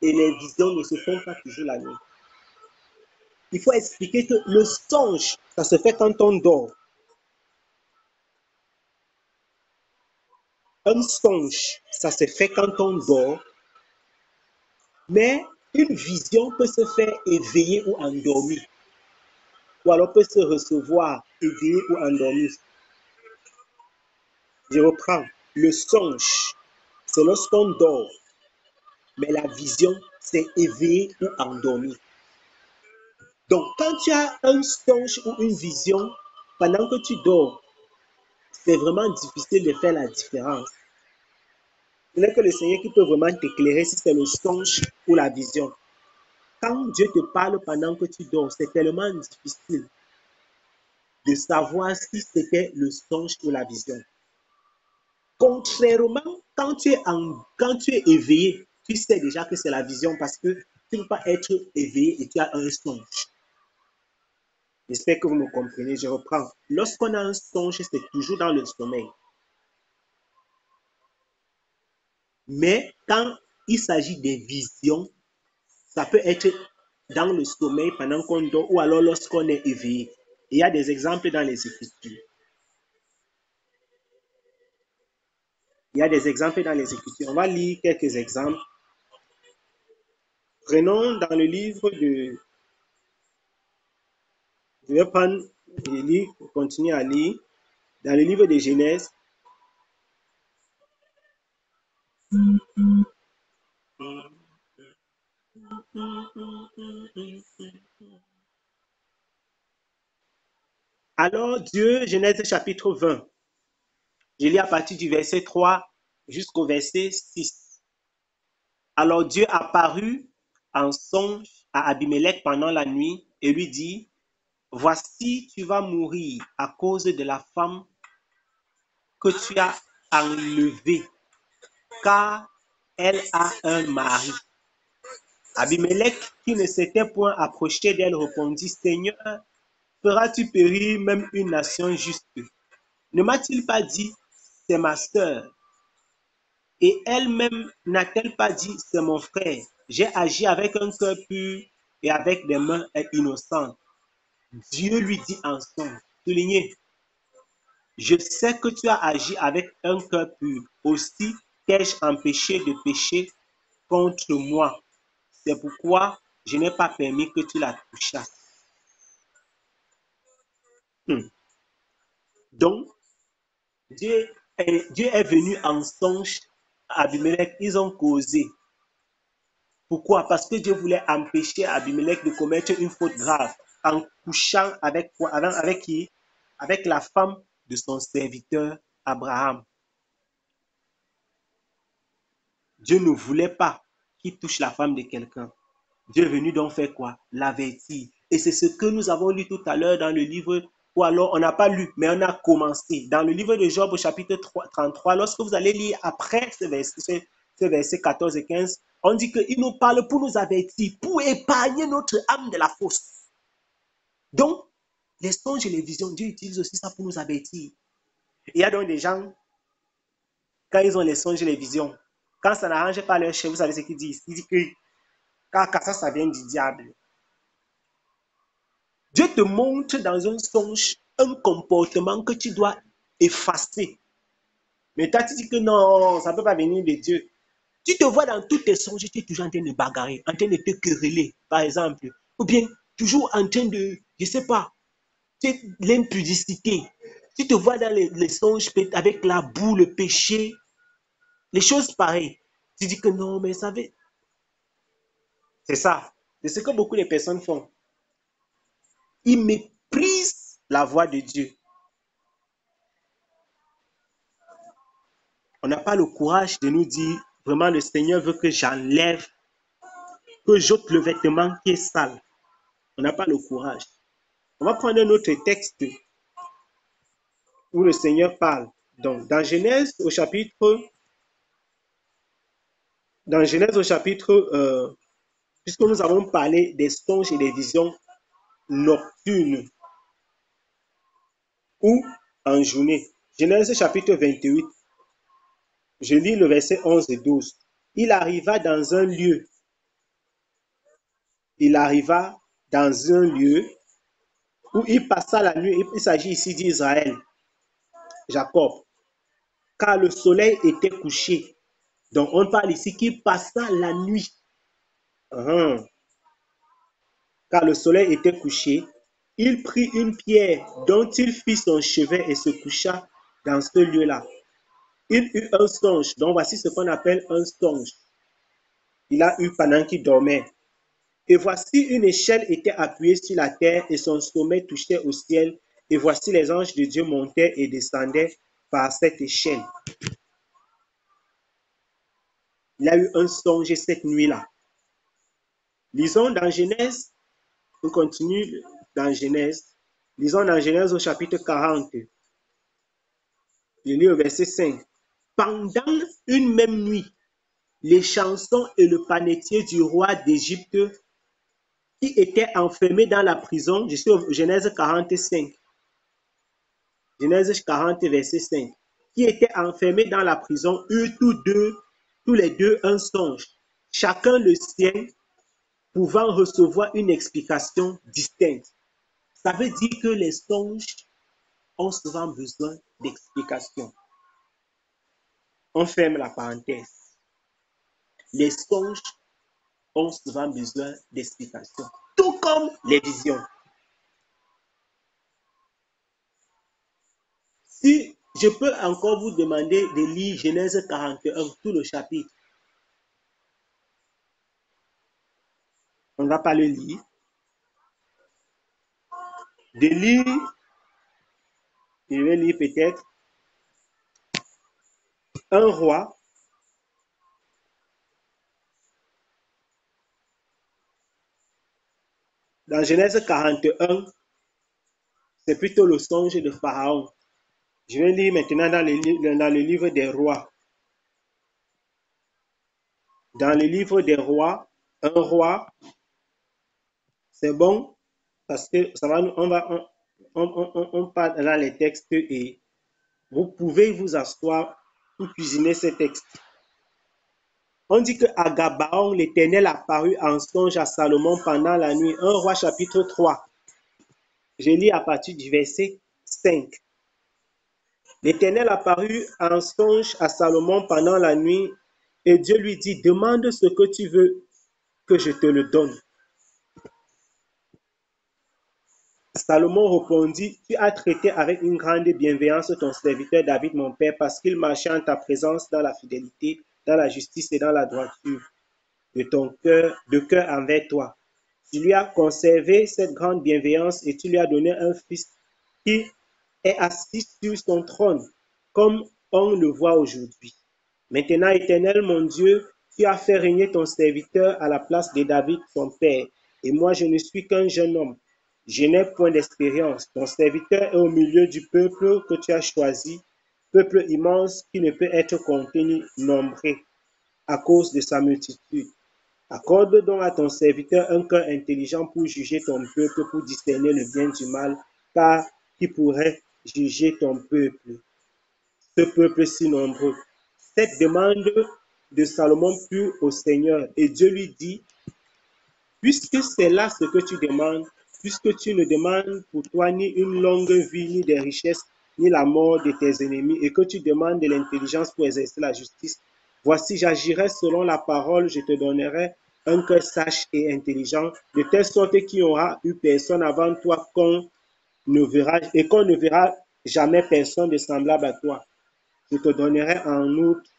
et les visions ne se font pas toujours la nuit. Il faut expliquer que le songe, ça se fait quand on dort. Un songe, ça se fait quand on dort, mais une vision peut se faire éveillé ou endormi, ou alors peut se recevoir éveillé ou endormi. Je reprends. Le songe, c'est lorsqu'on dort, mais la vision, c'est éveillé ou endormi. Donc, quand tu as un songe ou une vision pendant que tu dors, c'est vraiment difficile de faire la différence. Ce n'est que le Seigneur qui peut vraiment t'éclairer si c'est le songe ou la vision. Quand Dieu te parle pendant que tu dors, c'est tellement difficile de savoir si c'était le songe ou la vision. Contrairement, quand tu es éveillé, tu sais déjà que c'est la vision parce que tu ne peux pas être éveillé et tu as un songe. J'espère que vous me comprenez. Je reprends. Lorsqu'on a un songe, c'est toujours dans le sommeil. Mais quand il s'agit des visions, ça peut être dans le sommeil pendant qu'on dort ou alors lorsqu'on est éveillé. Il y a des exemples dans les Écritures. Il y a des exemples dans les Écritures. On va lire quelques exemples. Prenons dans le livre de... Je vais prendre et lire, continuer à lire. Dans le livre de Genèse. Alors Dieu, Genèse chapitre 20, je lis à partir du verset 3 jusqu'au verset 6. Alors Dieu apparut en songe à Abimelech pendant la nuit et lui dit, voici, tu vas mourir à cause de la femme que tu as enlevée, car elle a un mari. Abimelech, qui ne s'était point approché d'elle, répondit, Seigneur, feras-tu périr même une nation juste? Ne m'a-t-il pas dit, c'est ma sœur? Et elle-même n'a-t-elle pas dit, c'est mon frère? J'ai agi avec un cœur pur et avec des mains innocentes. Dieu lui dit en songe, souligné, je sais que tu as agi avec un cœur pur. Aussi t'ai-je empêché de pécher contre moi. C'est pourquoi je n'ai pas permis que tu la touchasses. Donc, Dieu est venu en songe à Abimelech. Ils ont causé. Pourquoi? Parce que Dieu voulait empêcher Abimelech de commettre une faute grave en couchant avec qui? Avec la femme de son serviteur Abraham. Dieu ne voulait pas qu'il touche la femme de quelqu'un. Dieu est venu donc faire quoi? L'avertir. Et c'est ce que nous avons lu tout à l'heure dans le livre, ou alors on n'a pas lu, mais on a commencé. Dans le livre de Job au chapitre 33, lorsque vous allez lire après ce verset 14 et 15, on dit qu'il nous parle pour nous avertir, pour épargner notre âme de la fosse. Donc, les songes et les visions, Dieu utilise aussi ça pour nous avertir. Il y a donc des gens, quand ils ont les songes et les visions, quand ça n'arrange pas leur chef, vous savez ce qu'ils disent? Ils disent que car ça vient du diable. Dieu te montre dans un songe un comportement que tu dois effacer. Mais toi, tu dis que non, ça ne peut pas venir de Dieu. Tu te vois dans tous tes songes, tu es toujours en train de bagarrer, en train de te quereller, par exemple. Ou bien toujours en train de, je ne sais pas, l'impudicité. Tu te vois dans les songes avec la boue, le péché, les choses pareilles. Tu dis que non, mais ça veut... C'est ça. C'est ce que beaucoup de personnes font. Ils méprisent la voix de Dieu. On n'a pas le courage de nous dire, vraiment le Seigneur veut que j'enlève, que j'ôte le vêtement qui est sale. On n'a pas le courage. On va prendre un autre texte où le Seigneur parle. Donc, dans Genèse au chapitre, puisque nous avons parlé des songes et des visions nocturnes ou en journée. Genèse chapitre 28, je lis le verset 11 et 12. Il arriva dans un lieu où il passa la nuit. Il s'agit ici d'Israël, Jacob, car le soleil était couché. Donc on parle ici qu'il passa la nuit. Car le soleil était couché. Il prit une pierre dont il fit son chevet et se coucha dans ce lieu-là. Il eut un songe. Donc voici ce qu'on appelle un songe. Il a eu pendant qu'il dormait. Et voici une échelle était appuyée sur la terre et son sommet touchait au ciel. Et voici les anges de Dieu montaient et descendaient par cette échelle. Il a eu un songe cette nuit-là. Lisons dans Genèse, on continue dans Genèse. Lisons dans Genèse au chapitre 40. Je lis au verset 5. Pendant une même nuit, les chansons et le panetier du roi d'Égypte qui était enfermé dans la prison, je suis au Genèse 45. Genèse 40, verset 5. Qui était enfermé dans la prison, eurent tous les deux un songe, chacun le sien, pouvant recevoir une explication distincte. Ça veut dire que les songes ont souvent besoin d'explications. On ferme la parenthèse. Les songes ont souvent besoin d'explications, tout comme les visions. Si je peux encore vous demander de lire Genèse 41, tout le chapitre, on ne va pas le lire. De lire, je vais lire peut-être un roi dans Genèse 41, c'est plutôt le songe de Pharaon. Je vais lire maintenant dans le livre des rois. Dans le livre des rois, un roi, c'est bon parce que ça va, on parle dans les textes et vous pouvez vous asseoir pour cuisiner ces textes. On dit qu'à Gabaon, l'Éternel apparut en songe à Salomon pendant la nuit. 1 Roi chapitre 3. Je lis à partir du verset 5. L'Éternel apparut en songe à Salomon pendant la nuit et Dieu lui dit, demande ce que tu veux que je te le donne. Salomon répondit, tu as traité avec une grande bienveillance ton serviteur David mon père parce qu'il marchait en ta présence dans la fidélité, dans la justice et dans la droiture de cœur envers toi. Tu lui as conservé cette grande bienveillance et tu lui as donné un fils qui est assis sur son trône, comme on le voit aujourd'hui. Maintenant, Éternel, mon Dieu, tu as fait régner ton serviteur à la place de David, son père, et moi je ne suis qu'un jeune homme. Je n'ai point d'expérience. Ton serviteur est au milieu du peuple que tu as choisi, peuple immense qui ne peut être compté ni nombré à cause de sa multitude. Accorde donc à ton serviteur un cœur intelligent pour juger ton peuple, pour discerner le bien du mal, car qui pourrait juger ton peuple, ce peuple si nombreux. Cette demande de Salomon plut au Seigneur, et Dieu lui dit, puisque c'est là ce que tu demandes, puisque tu ne demandes pour toi ni une longue vie, ni des richesses, ni la mort de tes ennemis, et que tu demandes de l'intelligence pour exercer la justice, voici, j'agirai selon la parole, je te donnerai un cœur sage et intelligent, de telle sorte qu'il n'y aura eu personne avant toi qu'on ne verra jamais personne de semblable à toi. Je te donnerai en outre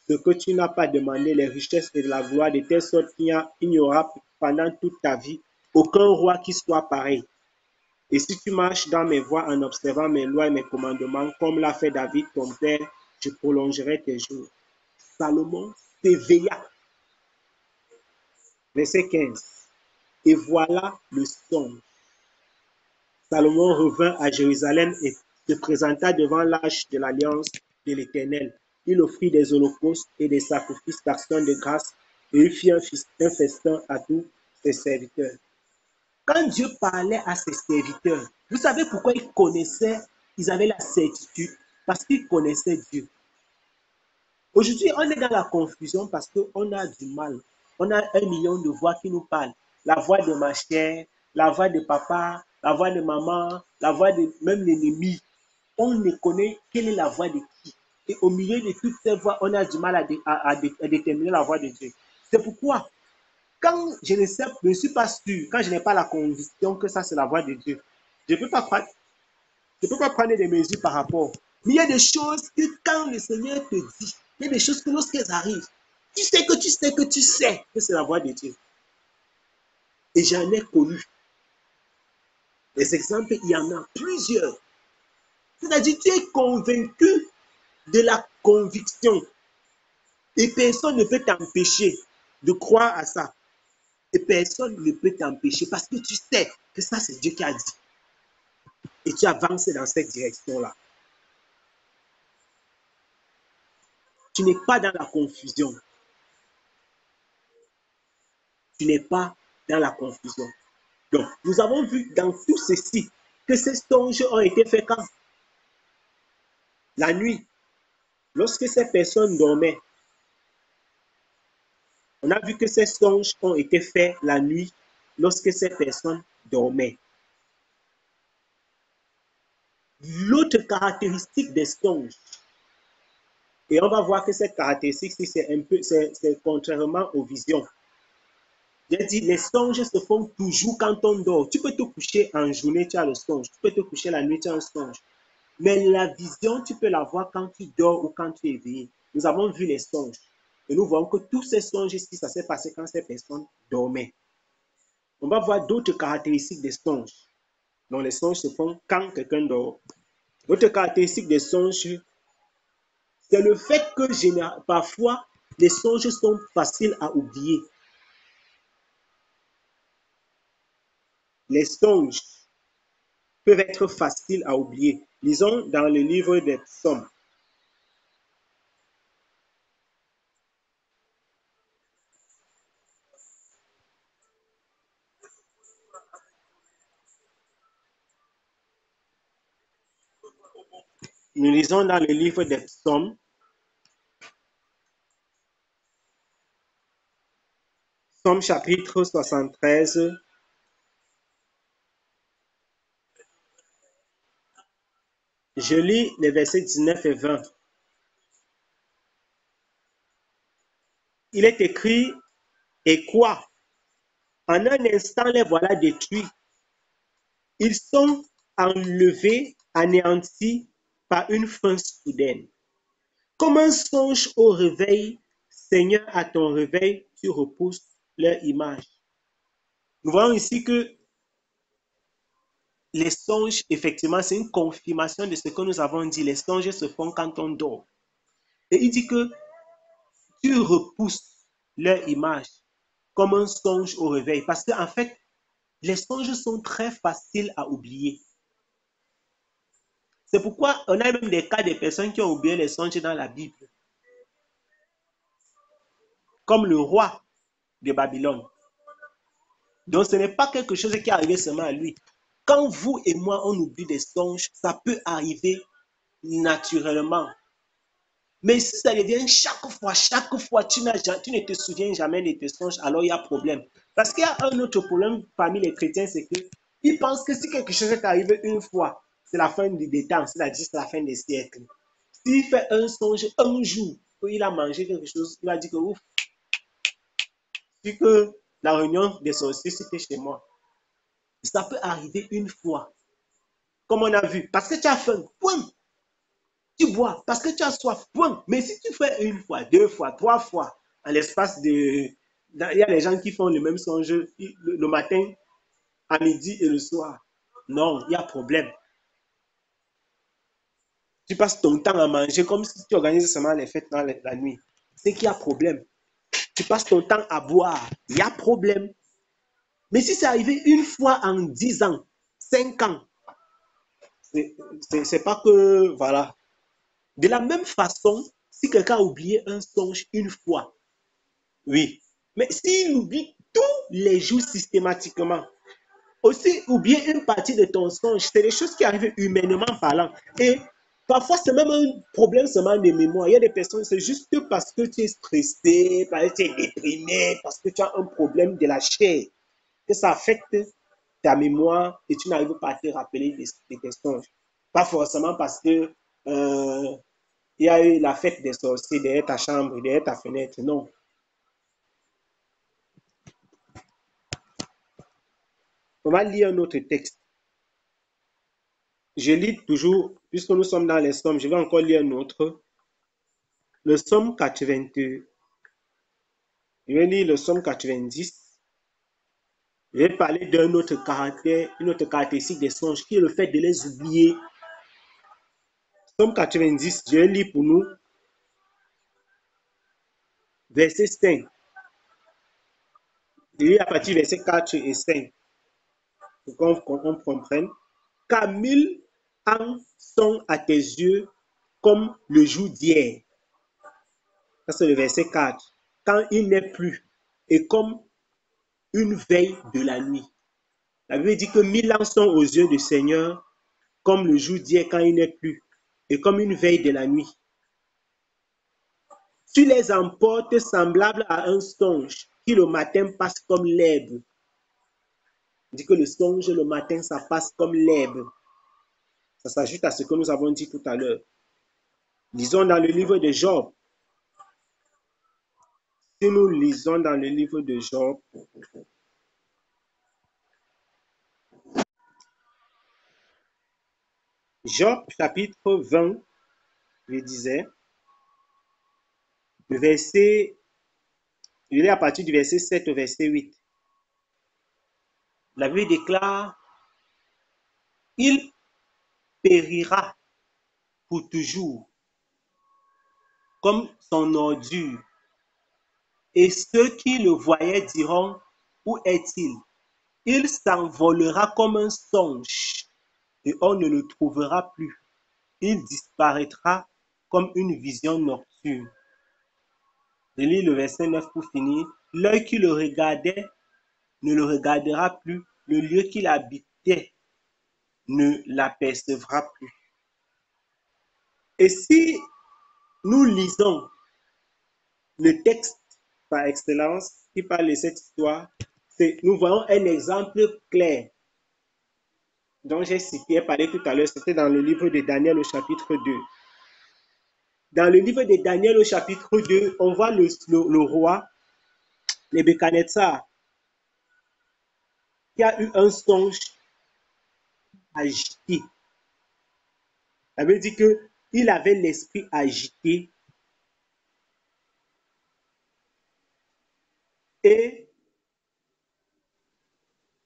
ce que tu n'as pas demandé, les richesses et la gloire, de telle sorte qu'il n'y aura pendant toute ta vie aucun roi qui soit pareil. Et si tu marches dans mes voies en observant mes lois et mes commandements, comme l'a fait David, ton père, je prolongerai tes jours. Salomon s'éveilla. Verset 15. Et voilà le songe. Salomon revint à Jérusalem et se présenta devant l'arche de l'alliance de l'Éternel. Il offrit des holocaustes et des sacrifices d'action de grâce et il fit un festin à tous ses serviteurs. Quand Dieu parlait à ses serviteurs, vous savez pourquoi ils connaissaient, ils avaient la certitude? Parce qu'ils connaissaient Dieu. Aujourd'hui, on est dans la confusion parce qu'on a du mal. On a 1 million de voix qui nous parlent. La voix de ma chère, la voix de papa, la voix de maman, la voix de même l'ennemi. On ne connaît quelle est la voix de qui. Et au milieu de toutes ces voix, on a du mal à déterminer la voix de Dieu. C'est pourquoi, quand je ne suis pas sûr, quand je n'ai pas la conviction que ça c'est la voix de Dieu, je ne peux pas prendre des mesures par rapport. Mais il y a des choses que quand le Seigneur te dit, il y a des choses que lorsqu'elles arrivent, Tu sais que tu sais que tu sais que c'est la voix de Dieu. Et j'en ai connu. Les exemples, il y en a plusieurs. C'est-à-dire, tu es convaincu de la conviction. Et personne ne peut t'empêcher de croire à ça. Et personne ne peut t'empêcher parce que tu sais que ça, c'est Dieu qui a dit. Et tu avances dans cette direction-là. Tu n'es pas dans la confusion. Tu n'es pas dans la confusion. Donc, nous avons vu dans tout ceci que ces songes ont été faits quand? La nuit, lorsque ces personnes dormaient. On a vu que ces songes ont été faits la nuit lorsque ces personnes dormaient. L'autre caractéristique des songes, et on va voir que cette caractéristique, c'est contrairement aux visions. J'ai dit, les songes se font toujours quand on dort. Tu peux te coucher en journée, tu as le songe. Tu peux te coucher la nuit, tu as un songe. Mais la vision, tu peux la voir quand tu dors ou quand tu es éveillé. Nous avons vu les songes. Et nous voyons que tous ces songes ici, ça s'est passé quand ces personnes dormaient. On va voir d'autres caractéristiques des songes. Donc, les songes se font quand quelqu'un dort. L'autre caractéristique des songes, c'est le fait que parfois, les songes sont faciles à oublier. Les songes peuvent être faciles à oublier. Lisons dans le livre des Psaumes. Nous lisons dans le livre des Psaumes, Psaume chapitre 73. Je lis les versets 19 et 20. Il est écrit, et quoi? En un instant, les voilà détruits. Ils sont enlevés, anéantis par une fin soudaine. Comme un songe au réveil, Seigneur, à ton réveil, tu repousses leur image. Nous voyons ici que les songes, effectivement, c'est une confirmation de ce que nous avons dit. Les songes se font quand on dort. Et il dit que tu repousses leur image comme un songe au réveil. Parce qu'en fait, les songes sont très faciles à oublier. C'est pourquoi on a même des cas de personnes qui ont oublié les songes dans la Bible. Comme le roi de Babylone. Donc ce n'est pas quelque chose qui est arrivé seulement à lui. Quand vous et moi, on oublie des songes, ça peut arriver naturellement. Mais si ça devient chaque fois, tu ne te souviens jamais de tes songes, alors il y a problème. Parce qu'il y a un autre problème parmi les chrétiens, c'est qu'ils pensent que si quelque chose est arrivé une fois, c'est la fin des temps, c'est-à-dire c'est la fin des siècles. S'il fait un songe un jour, qu'il a mangé quelque chose, il va dire que ouf, c'est que la réunion des sorciers, c'était chez moi. Ça peut arriver une fois, comme on a vu, parce que tu as faim, point. Tu bois parce que tu as soif, point. Mais si tu fais une fois, deux fois, trois fois, en l'espace de... Il y a des gens qui font le même songe le matin, à midi et le soir. Non, il y a problème. Tu passes ton temps à manger comme si tu organises seulement les fêtes dans la nuit. C'est qu'il y a problème. Tu passes ton temps à boire, il y a problème. Mais si c'est arrivé une fois en 10 ans, 5 ans, c'est pas que, voilà. De la même façon, si quelqu'un a oublié un songe une fois, oui, mais s'il oublie tous les jours systématiquement, aussi oublier une partie de ton songe, c'est des choses qui arrivent humainement parlant. Et parfois, c'est même un problème seulement de mémoire. Il y a des personnes, c'est juste parce que tu es stressé, parce que tu es déprimé, parce que tu as un problème de la chair, que ça affecte ta mémoire et tu n'arrives pas à te rappeler de tes songes. Pas forcément parce que il y a eu la fête des sorciers derrière ta chambre, derrière ta fenêtre. Non. On va lire un autre texte. Je lis toujours, puisque nous sommes dans les psaumes, je vais encore lire un autre. Le psaume 82. Je vais lire le psaume 90. Je vais parler d'un autre caractère, une autre caractéristique des songes, qui est le fait de les oublier. Psaume 90, je vais lire pour nous, verset 5. Je lis à partir du verset 4 et 5, pour qu'on comprenne. Car 1000 ans sont à tes yeux comme le jour d'hier. Ça, c'est le verset 4. Quand il n'est plus, et comme une veille de la nuit. La Bible dit que 1000 ans sont aux yeux du Seigneur comme le jour d'hier quand il n'est plus, et comme une veille de la nuit. Tu les emportes semblables à un songe qui le matin passe comme l'herbe. On dit que le songe le matin, ça passe comme l'herbe. Ça s'ajoute à ce que nous avons dit tout à l'heure. Lisons dans le livre de Job. Si nous lisons dans le livre de Job, Job chapitre 20, je disais, le verset, je lis à partir du verset 7 au verset 8. La Bible déclare, il périra pour toujours, comme son ordure. Et ceux qui le voyaient diront, où est-il? Il s'envolera comme un songe, et on ne le trouvera plus. Il disparaîtra comme une vision nocturne. Je lis le verset 9 pour finir. L'œil qui le regardait ne le regardera plus. Le lieu qu'il habitait ne l'apercevra plus. Et si nous lisons le texte par excellence qui parle de cette histoire, nous voyons un exemple clair dont j'ai cité, parlé tout à l'heure, c'était dans le livre de Daniel au chapitre 2. Dans le livre de Daniel au chapitre 2, on voit le roi Nebuchadnezzar qui a eu un songe agité. Ça veut dire qu'il avait l'esprit agité et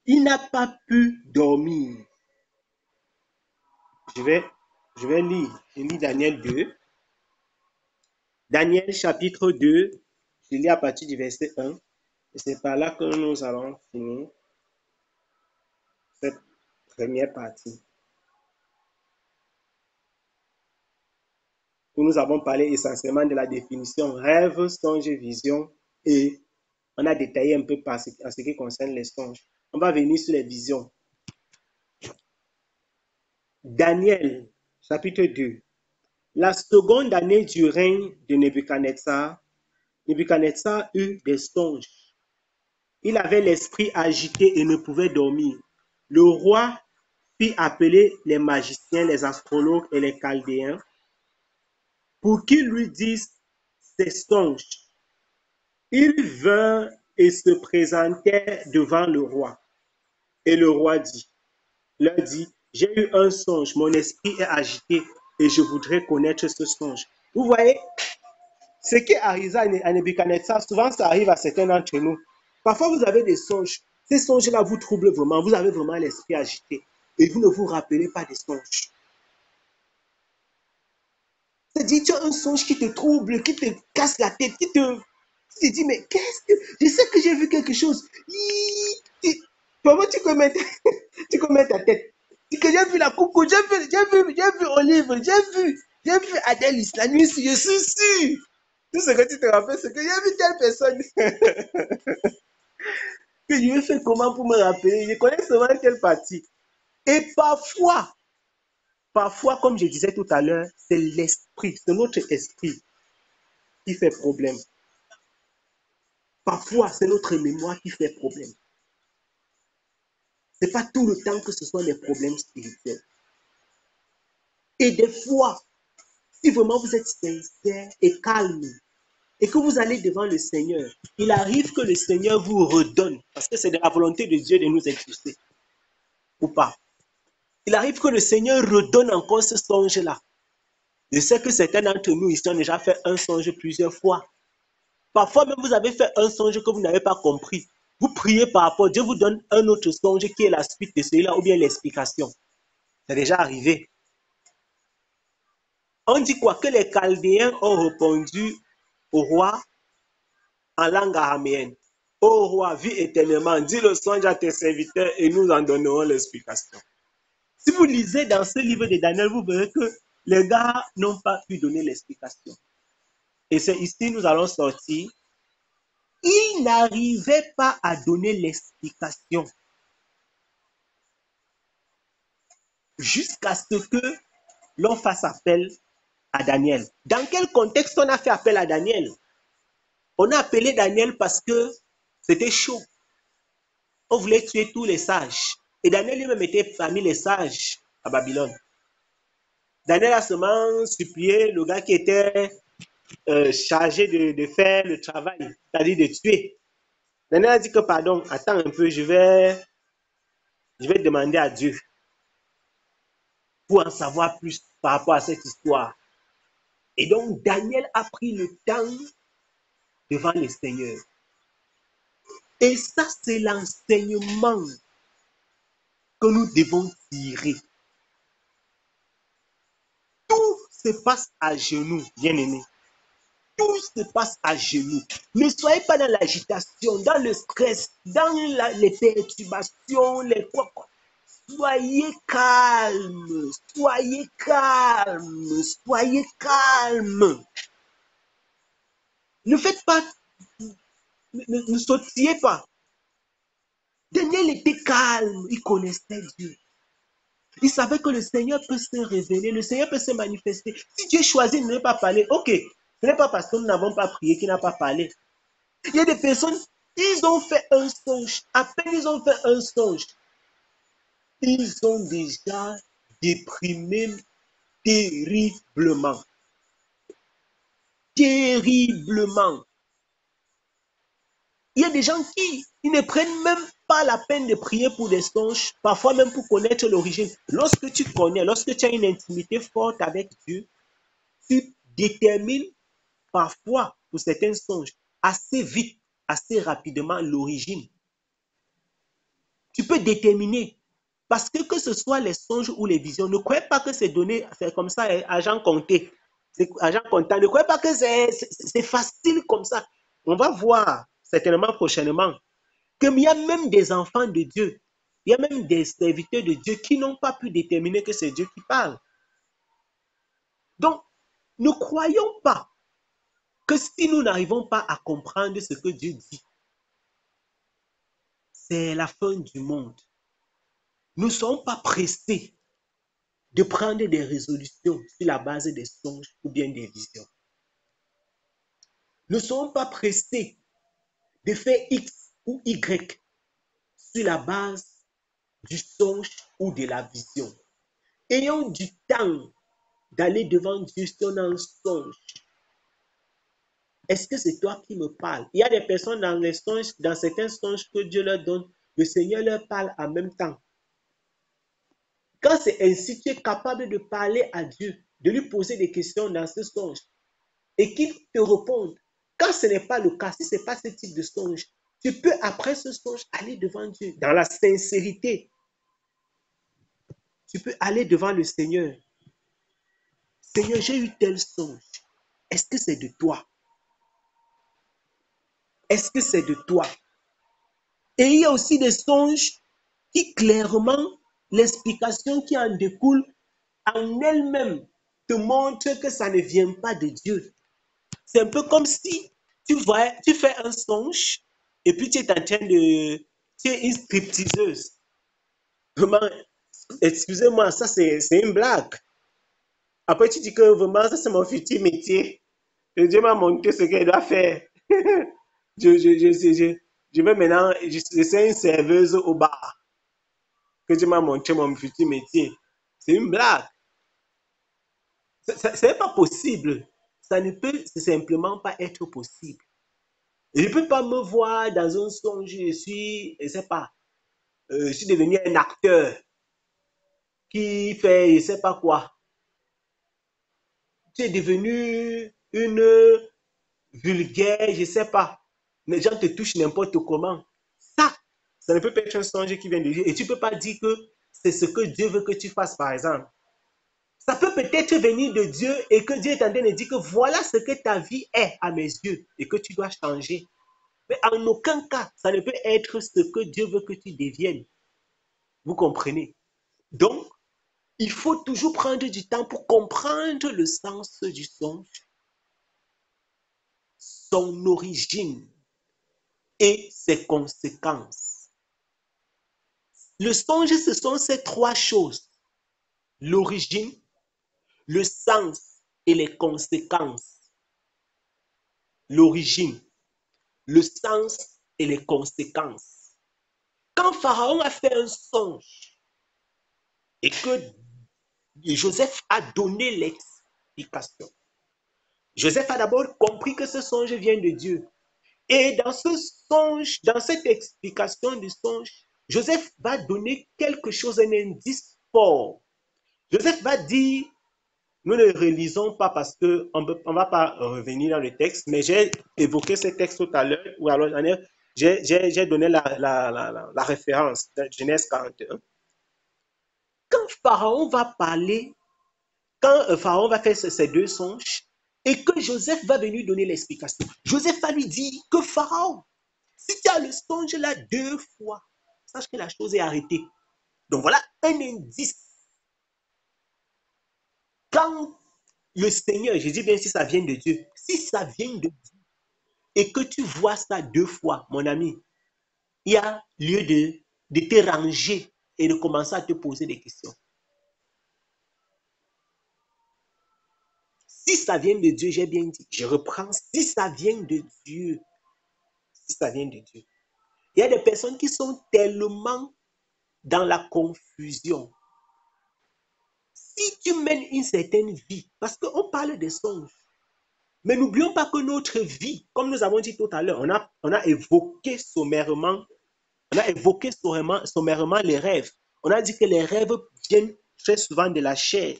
il n'a pas pu dormir. Je vais lire. Je lis Daniel 2. Daniel chapitre 2, je lis à partir du verset 1. Et c'est par là que nous allons finir cette première partie. Où nous avons parlé essentiellement de la définition rêve, songe, vision, et on a détaillé un peu en ce qui concerne les songes. On va venir sur les visions. Daniel, chapitre 2. La seconde année du règne de Nebuchadnezzar, Nebuchadnezzar eut des songes. Il avait l'esprit agité et ne pouvait dormir. Le roi fit appeler les magiciens, les astrologues et les chaldéens pour qu'ils lui disent ses songes. Ils vinrent et se présentèrent devant le roi. Et le roi leur dit, j'ai eu un songe, mon esprit est agité et je voudrais connaître ce songe. Vous voyez, ce qui arrive à Nebuchadnezzar, souvent ça arrive à certains d'entre nous. Parfois vous avez des songes, ces songes-là vous troublent vraiment, vous avez vraiment l'esprit agité et vous ne vous rappelez pas des songes. C'est-à-dire, tu as un songe qui te trouble, qui te casse la tête, qui te dit, mais qu'est-ce que... Je sais que j'ai vu quelque chose. Comment tu peux mettre ta tête? Que j'ai vu la coucou, j'ai vu Olive, j'ai vu Adèle la nuit, je suis sûr. Tout ce que tu te rappelles, c'est que j'ai vu telle personne. Que je vais faire comment pour me rappeler? Je connais seulement telle partie. Et parfois, comme je disais tout à l'heure, c'est l'esprit, c'est notre esprit qui fait problème. Parfois, c'est notre mémoire qui fait problème. Ce n'est pas tout le temps que ce soit des problèmes spirituels. Et des fois, si vraiment vous êtes sincère et calme, et que vous allez devant le Seigneur, il arrive que le Seigneur vous redonne, parce que c'est de la volonté de Dieu de nous exaucer, ou pas. Il arrive que le Seigneur redonne encore ce songe-là. Je sais que certains d'entre nous ici ont déjà fait un songe plusieurs fois. Parfois même, vous avez fait un songe que vous n'avez pas compris. Vous priez par rapport, Dieu vous donne un autre songe qui est la suite de celui-là ou bien l'explication. C'est déjà arrivé. On dit quoi? Que les Chaldéens ont répondu au roi en langue araméenne. Ô roi, vis éternellement, dis le songe à tes serviteurs et nous en donnerons l'explication. Si vous lisez dans ce livre de Daniel, vous verrez que les gars n'ont pas pu donner l'explication. Et c'est ici nous allons sortir. Ils n'arrivaient pas à donner l'explication jusqu'à ce que l'on fasse appel à Daniel. Dans quel contexte on a fait appel à Daniel? On a appelé Daniel parce que c'était chaud. On voulait tuer tous les sages. Et Daniel lui-même était parmi les sages à Babylone. Daniel a seulement supplié le gars qui était chargé de faire le travail, c'est-à-dire de tuer. Daniel a dit que pardon, attends un peu, je vais demander à Dieu pour en savoir plus par rapport à cette histoire. Et donc Daniel a pris le temps devant le Seigneur. Et ça, c'est l'enseignement que nous devons tirer. Tout se passe à genoux, bien-aimés. Tout se passe à genoux. Ne soyez pas dans l'agitation, dans le stress, dans les perturbations, les quoi. Soyez calme, soyez calme, soyez calme. Ne faites pas, ne sautillez pas. Daniel était calme, il connaissait Dieu. Il savait que le Seigneur peut se révéler, le Seigneur peut se manifester. Si Dieu choisit de ne pas parler, ok, ce n'est pas parce que nous n'avons pas prié qu'il n'a pas parlé. Il y a des personnes, ils ont fait un songe, à peine ils ont fait un songe, ils ont déjà déprimé terriblement. Terriblement. Il y a des gens qui ils ne prennent même pas la peine de prier pour des songes, parfois même pour connaître l'origine. Lorsque tu connais, lorsque tu as une intimité forte avec Dieu, tu détermines parfois pour certains songes assez vite, assez rapidement l'origine. Tu peux déterminer. Parce que ce soit les songes ou les visions, ne croyez pas que c'est donné, c'est comme ça, agent compté. C'est agent comptant. Ne croyez pas que c'est facile comme ça. On va voir certainement prochainement qu'il y a même des enfants de Dieu, il y a même des serviteurs de Dieu qui n'ont pas pu déterminer que c'est Dieu qui parle. Donc, ne croyons pas que si nous n'arrivons pas à comprendre ce que Dieu dit, c'est la fin du monde. Nous ne sommes pas pressés de prendre des résolutions sur la base des songes ou bien des visions. Nous ne sommes pas pressés de faire X ou Y sur la base du songe ou de la vision. Ayons du temps d'aller devant Dieu si on a un songe. Est-ce que c'est toi qui me parles? Il y a des personnes dans les songes, dans certains songes que Dieu leur donne, le Seigneur leur parle en même temps. Quand c'est ainsi, tu es capable de parler à Dieu, de lui poser des questions dans ce songe et qu'il te réponde. Quand ce n'est pas le cas, si ce n'est pas ce type de songe, tu peux après ce songe aller devant Dieu dans la sincérité. Tu peux aller devant le Seigneur. Seigneur, j'ai eu tel songe. Est-ce que c'est de toi? Est-ce que c'est de toi? Et il y a aussi des songes qui clairement, l'explication qui en découle en elle-même te montre que ça ne vient pas de Dieu. C'est un peu comme si tu fais un songe et puis tu es en train de... Tu es une stripteaseuse. Vraiment, excusez-moi, ça c'est une blague. Après tu dis que vraiment, ça c'est mon futur métier. Et Dieu m'a montré ce qu'elle doit faire. Je vais maintenant, je suis une serveuse au bar. Que Dieu m'a montré mon futur métier. C'est une blague. Ce n'est pas possible. Ça ne peut simplement pas être possible. Je ne peux pas me voir dans un songe, je sais pas, je suis devenu un acteur qui fait, je sais pas quoi. Tu es devenu une vulgaire, je ne sais pas. Les gens te touchent n'importe comment. Ça ne peut pas être un songe qui vient de Dieu. Et tu ne peux pas dire que c'est ce que Dieu veut que tu fasses, par exemple. Ça peut peut-être venir de Dieu et que Dieu est en train de dire que voilà ce que ta vie est à mes yeux et que tu dois changer. Mais en aucun cas, ça ne peut être ce que Dieu veut que tu deviennes. Vous comprenez? Donc, il faut toujours prendre du temps pour comprendre le sens du songe, son origine et ses conséquences. Le songe, ce sont ces trois choses: l'origine, le sens et les conséquences. L'origine, le sens et les conséquences. Quand Pharaon a fait un songe et que Joseph a donné l'explication, Joseph a d'abord compris que ce songe vient de Dieu. Et dans ce songe, dans cette explication du songe, Joseph va donner quelque chose, un indice fort. Joseph va dire, nous ne relisons pas parce qu'on ne va pas revenir dans le texte, mais j'ai évoqué ce texte tout à l'heure, ou alors j'ai donné la référence de Genèse 41. Quand Pharaon va parler, quand Pharaon va faire ces deux songes, et que Joseph va venir donner l'explication, Joseph va lui dire que Pharaon, si tu as le songe là 2 fois, sache que la chose est arrêtée. Donc voilà un indice. Quand le Seigneur, je dis bien si ça vient de Dieu, si ça vient de Dieu et que tu vois ça 2 fois, mon ami, il y a lieu de te ranger et de commencer à te poser des questions. Si ça vient de Dieu, j'ai bien dit, je reprends, si ça vient de Dieu, si ça vient de Dieu. Il y a des personnes qui sont tellement dans la confusion. Si tu mènes une certaine vie, parce qu'on parle des songes, mais n'oublions pas que notre vie, comme nous avons dit tout à l'heure, on a évoqué sommairement les rêves. On a dit que les rêves viennent très souvent de la chair,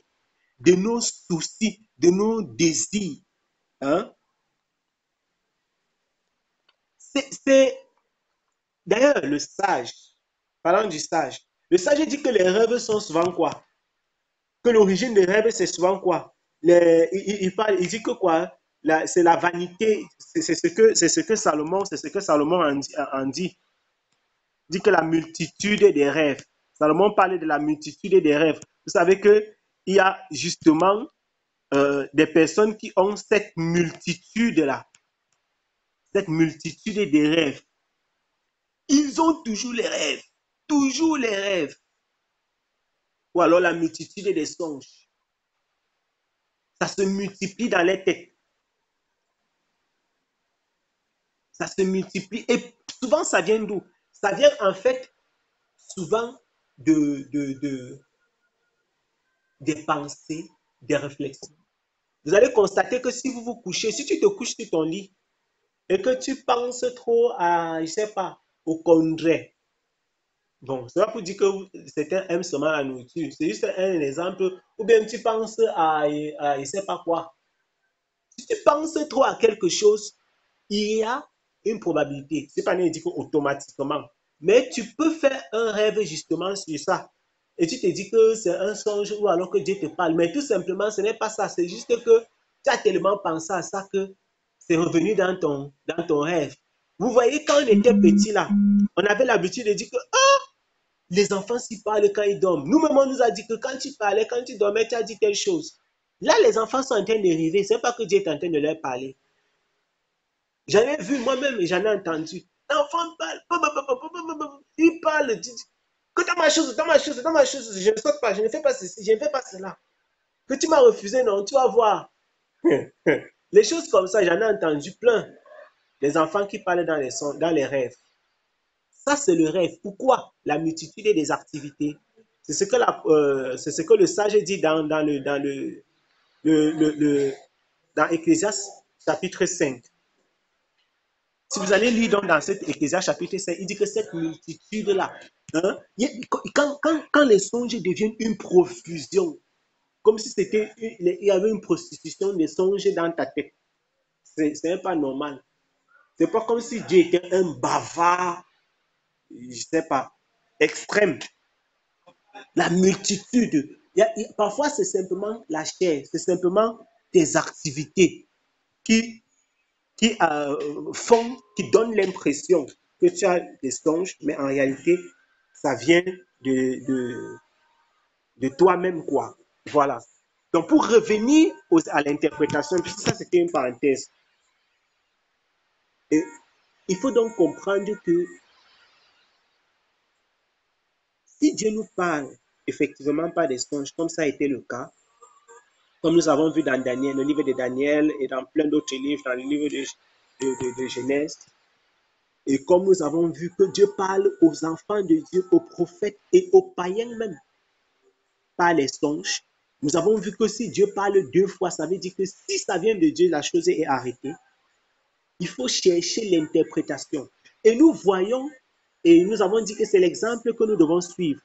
de nos soucis, de nos désirs. Hein? C'est d'ailleurs le sage, parlant du sage, le sage dit que les rêves sont souvent quoi? Que l'origine des rêves, c'est souvent quoi? Il dit que quoi? C'est la vanité, c'est ce que Salomon en dit. Il dit que la multitude des rêves. Salomon parlait de la multitude des rêves. Vous savez qu'il y a justement des personnes qui ont cette multitude-là, cette multitude des rêves. Ils ont toujours les rêves, toujours les rêves. Ou alors la multitude des songes. Ça se multiplie dans les têtes. Ça se multiplie. Et souvent, ça vient d'où? Ça vient en fait souvent des pensées, des réflexions. Vous allez constater que si vous vous couchez, si tu te couches sur ton lit et que tu penses trop à, je ne sais pas, au congrès. Bon, c'est pas pour dire que certains aiment seulement la nourriture. C'est juste un exemple. Ou bien tu penses à je ne sais pas quoi. Si tu penses trop à quelque chose, il y a une probabilité. Ce n'est pas dit automatiquement. Mais tu peux faire un rêve justement sur ça. Et tu te dis que c'est un songe ou alors que Dieu te parle. Mais tout simplement, ce n'est pas ça. C'est juste que tu as tellement pensé à ça que c'est revenu dans ton rêve. Vous voyez, quand on était petit là, on avait l'habitude de dire que les enfants s'y parlent quand ils dorment. Nous-mêmes, on nous a dit que quand tu parlais, quand tu dormais, tu as dit telle chose. Là, les enfants sont en train de rêver. Ce n'est pas que Dieu est en train de leur parler. J'en ai vu moi-même et j'en ai entendu. L'enfant parle. Il parle. Que dans ma chose, dans ma chose, dans ma chose. Je ne saute pas, je ne fais pas ceci, je ne fais pas cela. Que tu m'as refusé, non, tu vas voir. Les choses comme ça, j'en ai entendu plein. Les enfants qui parlent dans les rêves. Ça, c'est le rêve. Pourquoi? La multitude des activités. C'est ce que le sage dit dans Ecclésiaste chapitre 5. Si vous allez lire donc dans cet Ecclésiaste chapitre 5, il dit que cette multitude-là, hein, quand les songes deviennent une profusion, comme si il y avait une prostitution des songes dans ta tête, C'est pas normal. C'est pas comme si Dieu était un bavard, je sais pas, extrême. La multitude. Parfois, c'est simplement la chair, c'est simplement tes activités qui, qui donnent l'impression que tu as des songes, mais en réalité, ça vient de toi-même, quoi. Voilà. Donc, pour revenir à l'interprétation, puisque ça, c'était une parenthèse, et il faut donc comprendre que si Dieu nous parle effectivement pas des songes, comme ça a été le cas, comme nous avons vu dans Daniel, le livre de Daniel et dans plein d'autres livres, dans le livre de Genèse, et comme nous avons vu que Dieu parle aux enfants de Dieu, aux prophètes et aux païens même, par les songes, nous avons vu que si Dieu parle deux fois, ça veut dire que si ça vient de Dieu, la chose est arrêtée. Il faut chercher l'interprétation. Et nous voyons, et nous avons dit que c'est l'exemple que nous devons suivre,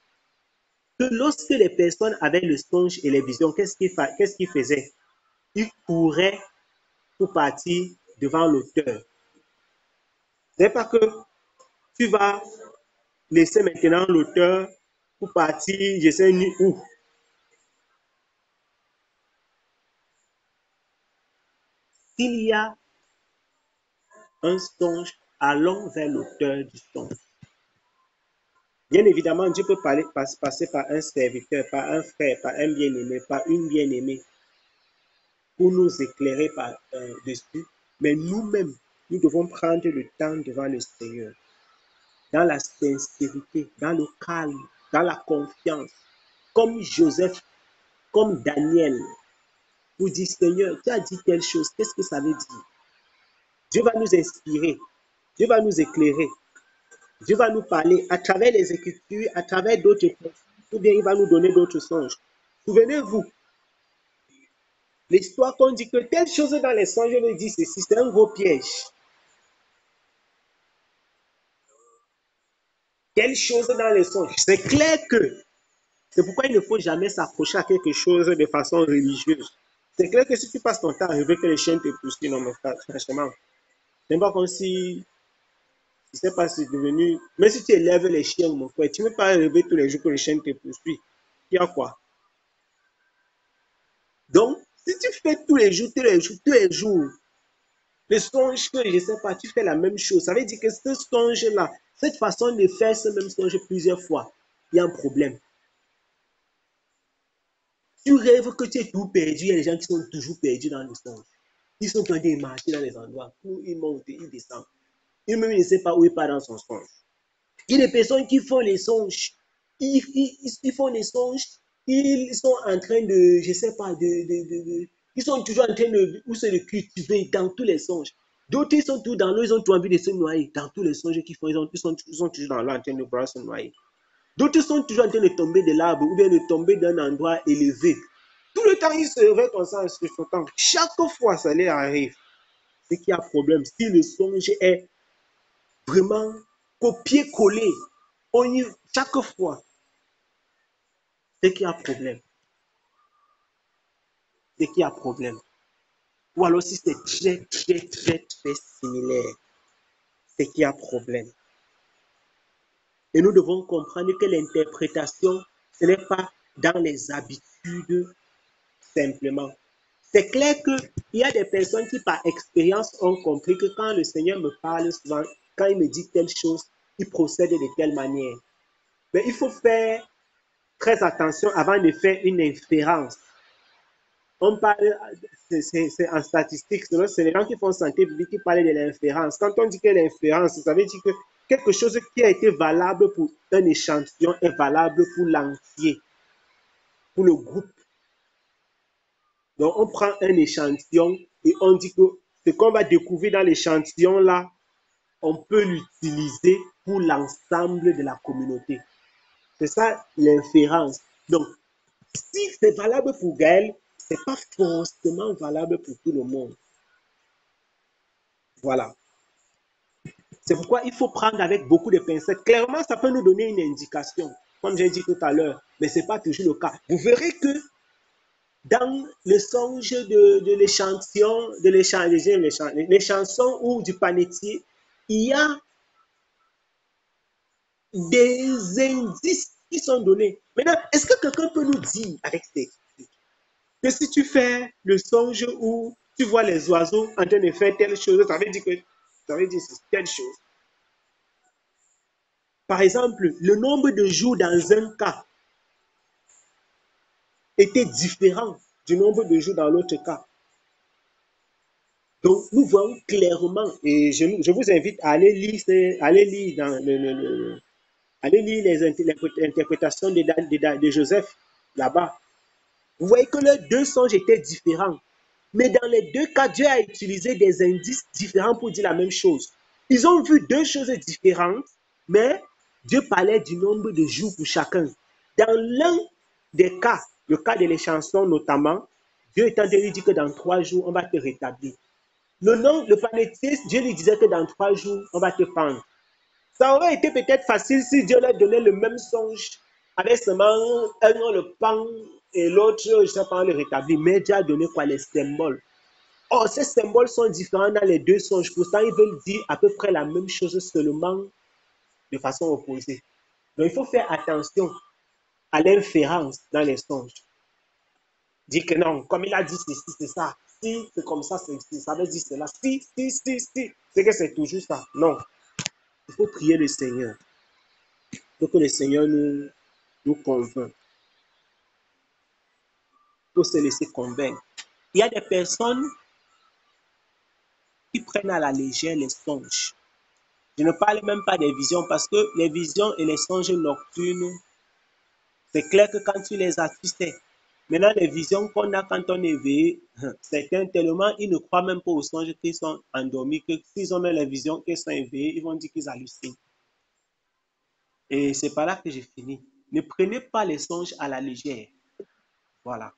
que lorsque les personnes avaient le songe et les visions, qu'est-ce qu'ils faisaient? Ils couraient pour partir devant l'auteur. C'est pas que tu vas laisser maintenant l'auteur pour partir, je sais ni où. S'il y a un songe, allons vers l'auteur du songe. Bien évidemment, Dieu peut passer par un serviteur, par un frère, par un bien-aimé, par une bien-aimée, pour nous éclairer dessus. Mais nous-mêmes, nous devons prendre le temps devant le Seigneur, dans la sincérité, dans le calme, dans la confiance, comme Joseph, comme Daniel, pour dire, Seigneur, tu as dit telle chose, qu'est-ce que ça veut dire? Dieu va nous inspirer, Dieu va nous éclairer, Dieu va nous parler à travers les Écritures, à travers d'autres personnes, ou bien il va nous donner d'autres songes. Souvenez-vous, l'histoire qu'on dit que telle chose dans les songes, je me dis ceci, c'est un gros piège. Telle chose dans les songes, c'est clair que, c'est pourquoi il ne faut jamais s'approcher à quelque chose de façon religieuse. C'est clair que si tu passes ton temps à rêver que les chiens te poursuivent, non mais franchement, c'est pas comme si, je sais pas si c'est devenu, même si tu élèves les chiens, mon frère, tu ne peux pas rêver tous les jours que les chiens te poursuivent. Il y a quoi? Donc, si tu fais tous les jours, le songe que je ne sais pas, tu fais la même chose, ça veut dire que ce songe-là, cette façon de faire ce même songe plusieurs fois, il y a un problème. Tu rêves que tu es tout perdu, il y a des gens qui sont toujours perdus dans le songe. Ils sont en train de marcher dans les endroits où ils montent, ils descendent. Eux-mêmes ne savent pas où il part dans son songe. Il y a des personnes qui font les songes. Ils font les songes. Ils sont en train de, je ne sais pas, ils sont toujours en train de cultiver dans tous les songes. D'autres, ils sont tous dans l'eau, ils ont tout envie de se noyer. Dans tous les songes qu'ils font, ils sont toujours dans l'eau en train de vouloir se noyer. D'autres sont toujours en train de tomber de l'arbre ou bien de tomber d'un endroit élevé. Tout le temps, ils se réveillent comme ça en se sautant. Chaque fois, ça leur arrive. C'est qu'il y a un problème. Si le songe est vraiment copier-coller, chaque fois, c'est qu'il y a un problème. C'est qu'il y a un problème. Ou alors si c'est très, très, très, très similaire, c'est qu'il y a un problème. Et nous devons comprendre que l'interprétation, ce n'est pas dans les habitudes simplement. C'est clair qu'il y a des personnes qui, par expérience, ont compris que quand le Seigneur me parle souvent, quand il me dit telle chose, il procède de telle manière. Mais il faut faire très attention avant de faire une inférence. On parle, c'est en statistique, c'est les gens qui font santé publique qui parlent de l'inférence. Quand on dit que l'inférence, ça veut dire que quelque chose qui a été valable pour un échantillon est valable pour l'entier, pour le groupe. Donc, on prend un échantillon et on dit que ce qu'on va découvrir dans l'échantillon là, on peut l'utiliser pour l'ensemble de la communauté. C'est ça l'inférence. Donc, si c'est valable pour Gaël, ce n'est pas forcément valable pour tout le monde. Voilà. C'est pourquoi il faut prendre avec beaucoup de pincettes. Clairement, ça peut nous donner une indication, comme j'ai dit tout à l'heure, mais ce n'est pas toujours le cas. Vous verrez que dans le songe de l'échantillon, les chansons ou du panetier, il y a des indices qui sont donnés. Maintenant, est-ce que quelqu'un peut nous dire avec ces que si tu fais le songe où tu vois les oiseaux en train de faire telle chose, ça veut dire que ça veut dire c'est telle chose. Par exemple, le nombre de jours dans un cas était différent du nombre de jours dans l'autre cas. Donc, nous voyons clairement, et je vous invite à aller lire, allez lire les interprétations de Joseph là-bas. Vous voyez que les deux songes étaient différents. Mais dans les deux cas, Dieu a utilisé des indices différents pour dire la même chose. Ils ont vu deux choses différentes, mais Dieu parlait du nombre de jours pour chacun. Dans l'un des cas, le cas de les chansons notamment, Dieu est en train de lui dire que dans 3 jours, on va te rétablir. Le panétiste, Dieu lui disait que dans 3 jours, on va te pendre. Ça aurait été peut-être facile si Dieu leur donnait le même songe, avec seulement un le pan et l'autre, je ne sais pas, le rétablir. Mais Dieu a donné quoi? Les symboles. Or, ces symboles sont différents dans les deux songes. Pourtant, ils veulent dire à peu près la même chose, seulement de façon opposée. Donc, il faut faire attention à l'inférence dans les songes. Dire que non, comme il a dit ceci, c'est ça. Si c'est comme ça, ça veut dire cela. Si, c'est que c'est toujours ça. Non. Il faut prier le Seigneur. Il faut que le Seigneur nous convainc. Il faut se laisser convaincre. Il y a des personnes qui prennent à la légère les songes. Je ne parle même pas des visions parce que les visions et les songes nocturnes, c'est clair que quand tu les as, tu sais. Maintenant, les visions qu'on a quand on est éveillé, certains tellement, ils ne croient même pas aux songes qu'ils sont endormis, que s'ils ont même les visions qu'ils sont éveillés, ils vont dire qu'ils hallucinent. Et c'est par là que j'ai fini. Ne prenez pas les songes à la légère. Voilà.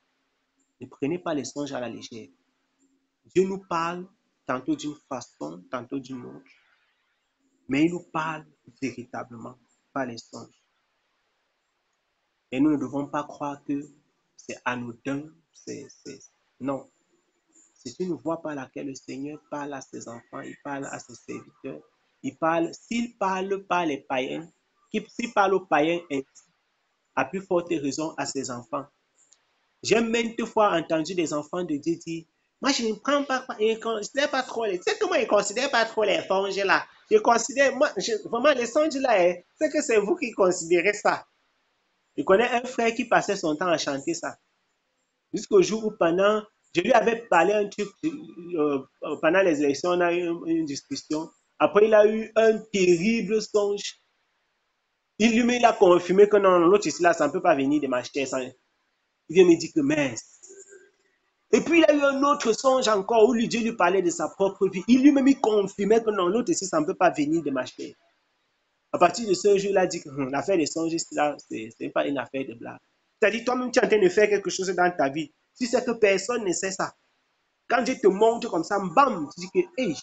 Ne prenez pas les songes à la légère. Dieu nous parle tantôt d'une façon, tantôt d'une autre, mais il nous parle véritablement, pas les songes. Et nous ne devons pas croire que c'est anodin, non. C'est une voie par laquelle le Seigneur parle à ses enfants, il parle à ses serviteurs, il parle, s'il parle par les païens, s'il parle aux païens, à plus forte raison à ses enfants. J'ai maintes fois entendu des enfants de Dieu dire, moi je ne prends pas, je ne considère pas trop les, c'est que moi je ne considère pas trop les songes là. Je considère, vraiment les songes là, c'est que c'est vous qui considérez ça. Je connais un frère qui passait son temps à chanter ça. Jusqu'au jour où je lui avais parlé un truc, pendant les élections, on a eu une discussion. Après, il a eu un terrible songe. Il a confirmé que non, l'autre ici là, ça ne peut pas venir de m'acheter. Il vient me dire que mince. Et puis, il a eu un autre songe encore où Dieu lui parlait de sa propre vie. Il lui-même confirmait que non, l'autre ici, ça ne peut pas venir de m'acheter. À partir de ce jour, il a dit que l'affaire des songes, ce n'est pas une affaire de blague. C'est-à-dire, toi-même, tu es en train de faire quelque chose dans ta vie. Tu sais que personne ne sait ça. Quand Dieu te montre comme ça, bam, tu dis que, hey,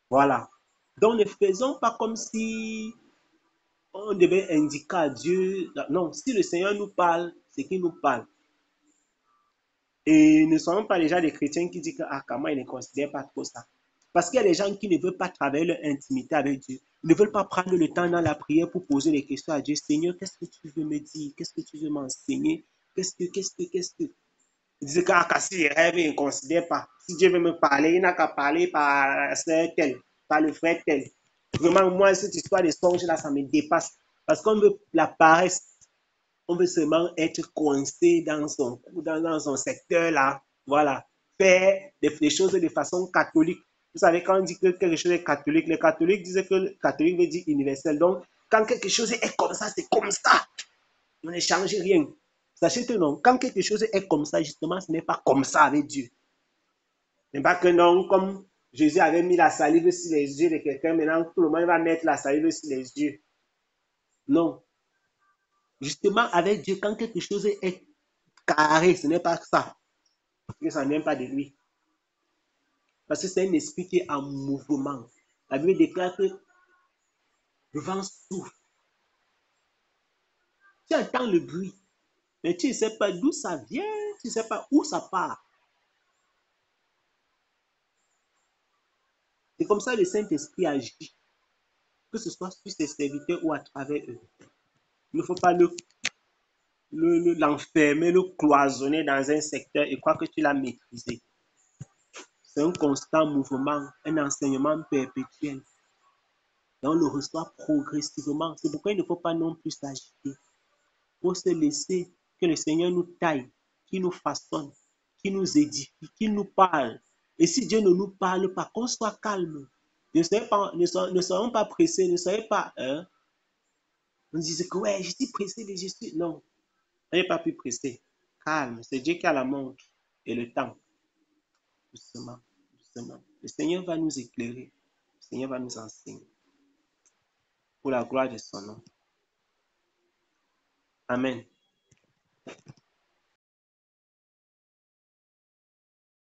voilà. Donc, ne faisons pas comme si on devait indiquer à Dieu. Non, si le Seigneur nous parle, c'est qu'il nous parle. Et ne soyons pas déjà des chrétiens qui disent que, ah, comment ils ne considèrent pas trop ça. Parce qu'il y a des gens qui ne veulent pas travailler leur intimité avec Dieu. Ils ne veulent pas prendre le temps dans la prière pour poser des questions à Dieu. Seigneur, qu'est-ce que tu veux me dire? Qu'est-ce que tu veux m'enseigner? Qu'est-ce que. Ils disent que si les rêves, ils ne considèrent pas. Si Dieu veut me parler, il n'a qu'à parler par la sœur telle, par le frère tel. Vraiment, moi, cette histoire de songe là, ça me dépasse. Parce qu'on veut la paresse. On veut seulement être coincé dans son secteur là. Voilà. Faire des choses de façon catholique. Vous savez, quand on dit que quelque chose est catholique, les catholiques disaient que le catholique veut dire universel. Donc, quand quelque chose est comme ça, c'est comme ça. On ne change rien. Sachez que non, quand quelque chose est comme ça, justement, ce n'est pas comme ça avec Dieu. Ce n'est pas que non, comme Jésus avait mis la salive sur les yeux de quelqu'un, maintenant tout le monde va mettre la salive sur les yeux. Non. Justement, avec Dieu, quand quelque chose est carré, ce n'est pas ça. Parce que ça ne vient pas de lui. Parce que c'est un esprit qui est en mouvement. La Bible déclare que le vent souffle. Tu entends le bruit. Mais tu ne sais pas d'où ça vient, tu ne sais pas où ça part. C'est comme ça que le Saint-Esprit agit, que ce soit sur ses serviteurs ou à travers eux. Il ne faut pas l'enfermer, le cloisonner dans un secteur et croire que tu l'as maîtrisé. C'est un constant mouvement, un enseignement perpétuel. Et on le reçoit progressivement. C'est pourquoi il ne faut pas non plus s'agiter. Il faut se laisser que le Seigneur nous taille, qu'il nous façonne, qu'il nous édifie, qu'il nous parle. Et si Dieu ne nous parle pas, qu'on soit calme. Ne soyons pas pressés, ne soyez pas... On disait que ouais, je suis pressé de Jésus. Non, soyez pas plus pressé. Calme, c'est Dieu qui a la montre et le temps. Doucement, doucement. Le Seigneur va nous éclairer. Le Seigneur va nous enseigner. Pour la gloire de son nom. Amen.